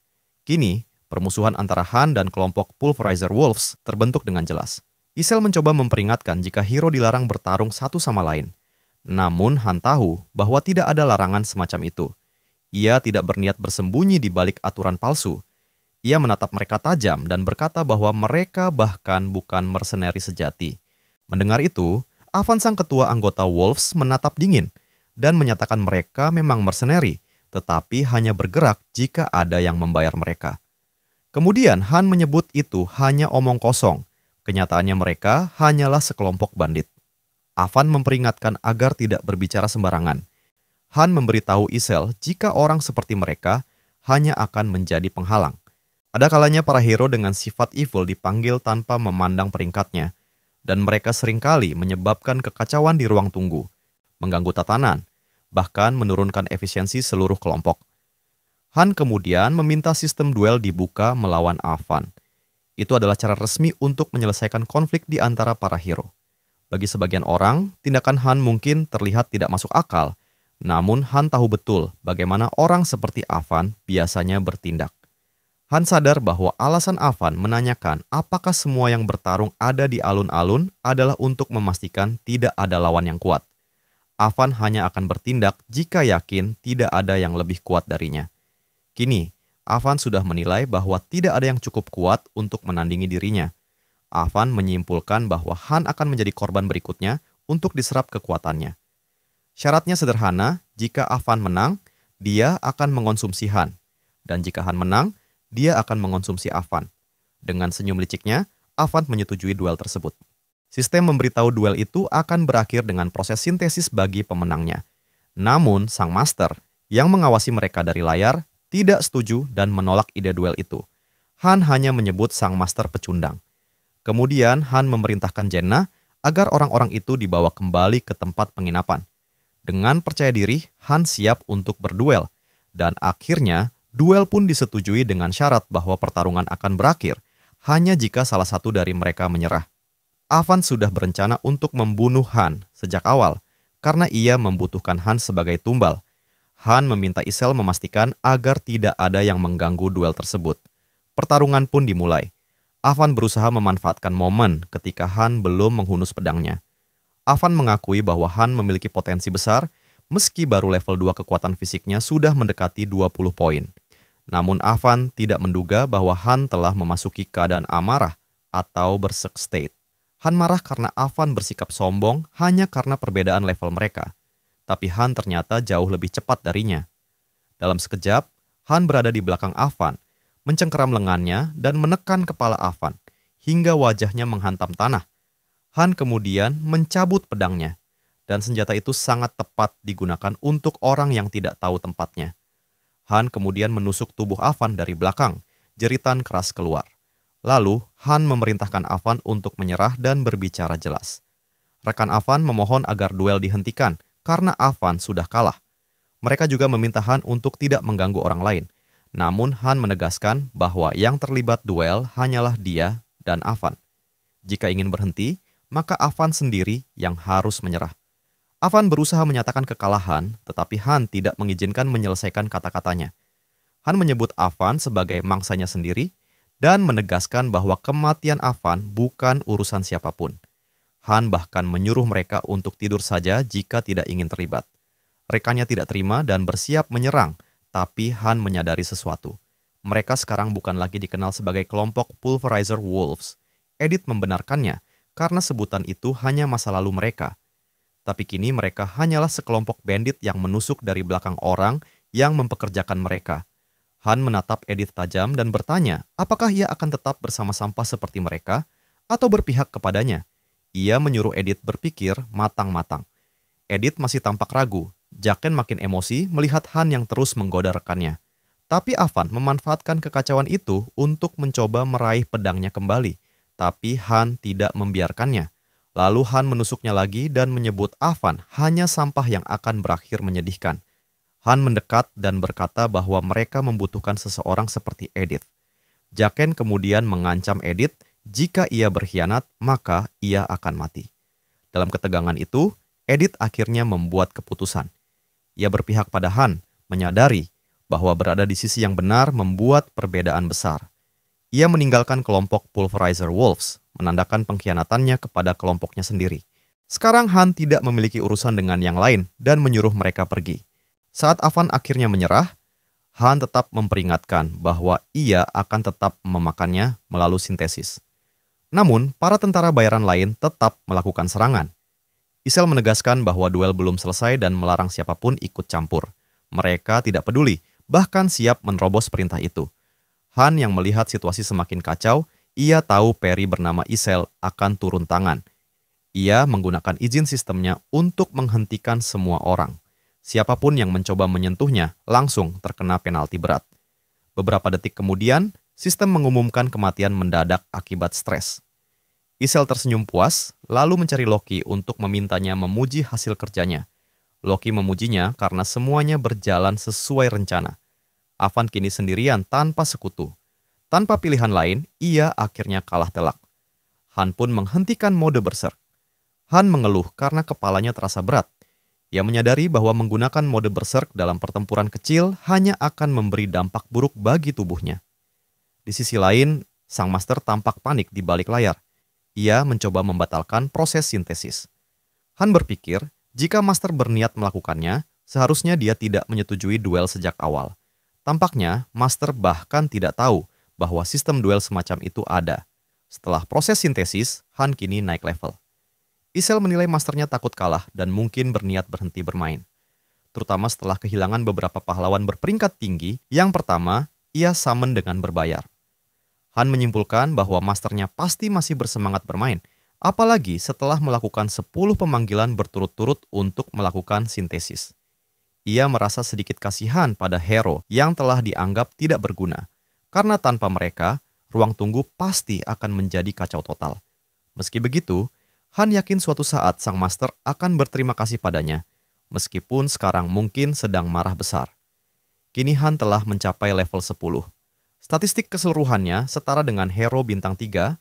Kini, permusuhan antara Han dan kelompok Pulverizer Wolves terbentuk dengan jelas. Isel mencoba memperingatkan jika hero dilarang bertarung satu sama lain. Namun Han tahu bahwa tidak ada larangan semacam itu. Ia tidak berniat bersembunyi di balik aturan palsu. Ia menatap mereka tajam dan berkata bahwa mereka bahkan bukan mercenari sejati. Mendengar itu, Avan sang ketua anggota Wolves menatap dingin dan menyatakan mereka memang mercenari, tetapi hanya bergerak jika ada yang membayar mereka. Kemudian Han menyebut itu hanya omong kosong. Kenyataannya mereka hanyalah sekelompok bandit. Avan memperingatkan agar tidak berbicara sembarangan. Han memberitahu Isel jika orang seperti mereka hanya akan menjadi penghalang. Ada kalanya para hero dengan sifat evil dipanggil tanpa memandang peringkatnya, dan mereka seringkali menyebabkan kekacauan di ruang tunggu, mengganggu tatanan, bahkan menurunkan efisiensi seluruh kelompok. Han kemudian meminta sistem duel dibuka melawan Avan. Itu adalah cara resmi untuk menyelesaikan konflik di antara para hero. Bagi sebagian orang, tindakan Han mungkin terlihat tidak masuk akal, namun Han tahu betul bagaimana orang seperti Avan biasanya bertindak. Han sadar bahwa alasan Avan menanyakan apakah semua yang bertarung ada di alun-alun adalah untuk memastikan tidak ada lawan yang kuat. Avan hanya akan bertindak jika yakin tidak ada yang lebih kuat darinya. Kini, Avan sudah menilai bahwa tidak ada yang cukup kuat untuk menandingi dirinya. Avan menyimpulkan bahwa Han akan menjadi korban berikutnya untuk diserap kekuatannya. Syaratnya sederhana, jika Avan menang, dia akan mengonsumsi Han. Dan jika Han menang, dia akan mengonsumsi Avan. Dengan senyum liciknya, Avan menyetujui duel tersebut. Sistem memberitahu duel itu akan berakhir dengan proses sintesis bagi pemenangnya. Namun, sang master yang mengawasi mereka dari layar tidak setuju dan menolak ide duel itu. Han hanya menyebut sang master pecundang. Kemudian Han memerintahkan Jaina agar orang-orang itu dibawa kembali ke tempat penginapan. Dengan percaya diri, Han siap untuk berduel. Dan akhirnya, duel pun disetujui dengan syarat bahwa pertarungan akan berakhir hanya jika salah satu dari mereka menyerah. Avan sudah berencana untuk membunuh Han sejak awal karena ia membutuhkan Han sebagai tumbal. Han meminta Isel memastikan agar tidak ada yang mengganggu duel tersebut. Pertarungan pun dimulai. Avan berusaha memanfaatkan momen ketika Han belum menghunus pedangnya. Avan mengakui bahwa Han memiliki potensi besar meski baru level 2 kekuatan fisiknya sudah mendekati 20 poin. Namun Avan tidak menduga bahwa Han telah memasuki keadaan amarah atau berserk state. Han marah karena Avan bersikap sombong hanya karena perbedaan level mereka. Tapi Han ternyata jauh lebih cepat darinya. Dalam sekejap, Han berada di belakang Avan, mencengkeram lengannya dan menekan kepala Avan, hingga wajahnya menghantam tanah. Han kemudian mencabut pedangnya, dan senjata itu sangat tepat digunakan untuk orang yang tidak tahu tempatnya. Han kemudian menusuk tubuh Avan dari belakang, jeritan keras keluar. Lalu, Han memerintahkan Avan untuk menyerah dan berbicara jelas. Rekan Avan memohon agar duel dihentikan karena Avan sudah kalah. Mereka juga meminta Han untuk tidak mengganggu orang lain. Namun Han menegaskan bahwa yang terlibat duel hanyalah dia dan Avan. Jika ingin berhenti, maka Avan sendiri yang harus menyerah. Avan berusaha menyatakan kekalahan, tetapi Han tidak mengizinkan menyelesaikan kata-katanya. Han menyebut Avan sebagai mangsanya sendiri dan menegaskan bahwa kematian Avan bukan urusan siapapun. Han bahkan menyuruh mereka untuk tidur saja jika tidak ingin terlibat. Rekannya tidak terima dan bersiap menyerang, tapi Han menyadari sesuatu. Mereka sekarang bukan lagi dikenal sebagai kelompok Pulverizer Wolves. Edith membenarkannya karena sebutan itu hanya masa lalu mereka. Tapi kini mereka hanyalah sekelompok bandit yang menusuk dari belakang orang yang mempekerjakan mereka. Han menatap Edith tajam dan bertanya apakah ia akan tetap bersama sampah seperti mereka atau berpihak kepadanya. Ia menyuruh Edith berpikir matang-matang. Edith masih tampak ragu. Jaqen makin emosi melihat Han yang terus menggoda rekannya. Tapi Avan memanfaatkan kekacauan itu untuk mencoba meraih pedangnya kembali. Tapi Han tidak membiarkannya. Lalu Han menusuknya lagi dan menyebut Avan hanya sampah yang akan berakhir menyedihkan. Han mendekat dan berkata bahwa mereka membutuhkan seseorang seperti Edith. Jaqen kemudian mengancam Edith, jika ia berkhianat, maka ia akan mati. Dalam ketegangan itu, Edith akhirnya membuat keputusan. Ia berpihak pada Han, menyadari bahwa berada di sisi yang benar membuat perbedaan besar. Ia meninggalkan kelompok Pulverizer Wolves, menandakan pengkhianatannya kepada kelompoknya sendiri. Sekarang Han tidak memiliki urusan dengan yang lain dan menyuruh mereka pergi. Saat Avan akhirnya menyerah, Han tetap memperingatkan bahwa ia akan tetap memakannya melalui sintesis. Namun, para tentara bayaran lain tetap melakukan serangan. Isel menegaskan bahwa duel belum selesai dan melarang siapapun ikut campur. Mereka tidak peduli, bahkan siap menerobos perintah itu. Han yang melihat situasi semakin kacau, ia tahu peri bernama Isel akan turun tangan. Ia menggunakan izin sistemnya untuk menghentikan semua orang. Siapapun yang mencoba menyentuhnya langsung terkena penalti berat. Beberapa detik kemudian, sistem mengumumkan kematian mendadak akibat stres. Isel tersenyum puas, lalu mencari Loki untuk memintanya memuji hasil kerjanya. Loki memujinya karena semuanya berjalan sesuai rencana. Avan kini sendirian tanpa sekutu. Tanpa pilihan lain, ia akhirnya kalah telak. Han pun menghentikan mode berserk. Han mengeluh karena kepalanya terasa berat. Ia menyadari bahwa menggunakan mode berserk dalam pertempuran kecil hanya akan memberi dampak buruk bagi tubuhnya. Di sisi lain, sang master tampak panik di balik layar. Ia mencoba membatalkan proses sintesis. Han berpikir, jika master berniat melakukannya, seharusnya dia tidak menyetujui duel sejak awal. Tampaknya, master bahkan tidak tahu bahwa sistem duel semacam itu ada. Setelah proses sintesis, Han kini naik level. Isel menilai masternya takut kalah dan mungkin berniat berhenti bermain. Terutama setelah kehilangan beberapa pahlawan berperingkat tinggi, yang pertama, ia summon dengan berbayar. Han menyimpulkan bahwa masternya pasti masih bersemangat bermain, apalagi setelah melakukan 10 pemanggilan berturut-turut untuk melakukan sintesis. Ia merasa sedikit kasihan pada hero yang telah dianggap tidak berguna, karena tanpa mereka, ruang tunggu pasti akan menjadi kacau total. Meski begitu, Han yakin suatu saat sang master akan berterima kasih padanya, meskipun sekarang mungkin sedang marah besar. Kini Han telah mencapai level 10. Statistik keseluruhannya setara dengan hero bintang 3,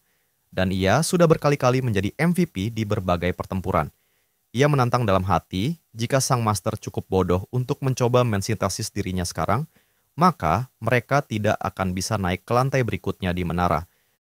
dan ia sudah berkali-kali menjadi MVP di berbagai pertempuran. Ia menantang dalam hati, jika sang master cukup bodoh untuk mencoba mensintesis dirinya sekarang, maka mereka tidak akan bisa naik ke lantai berikutnya di menara,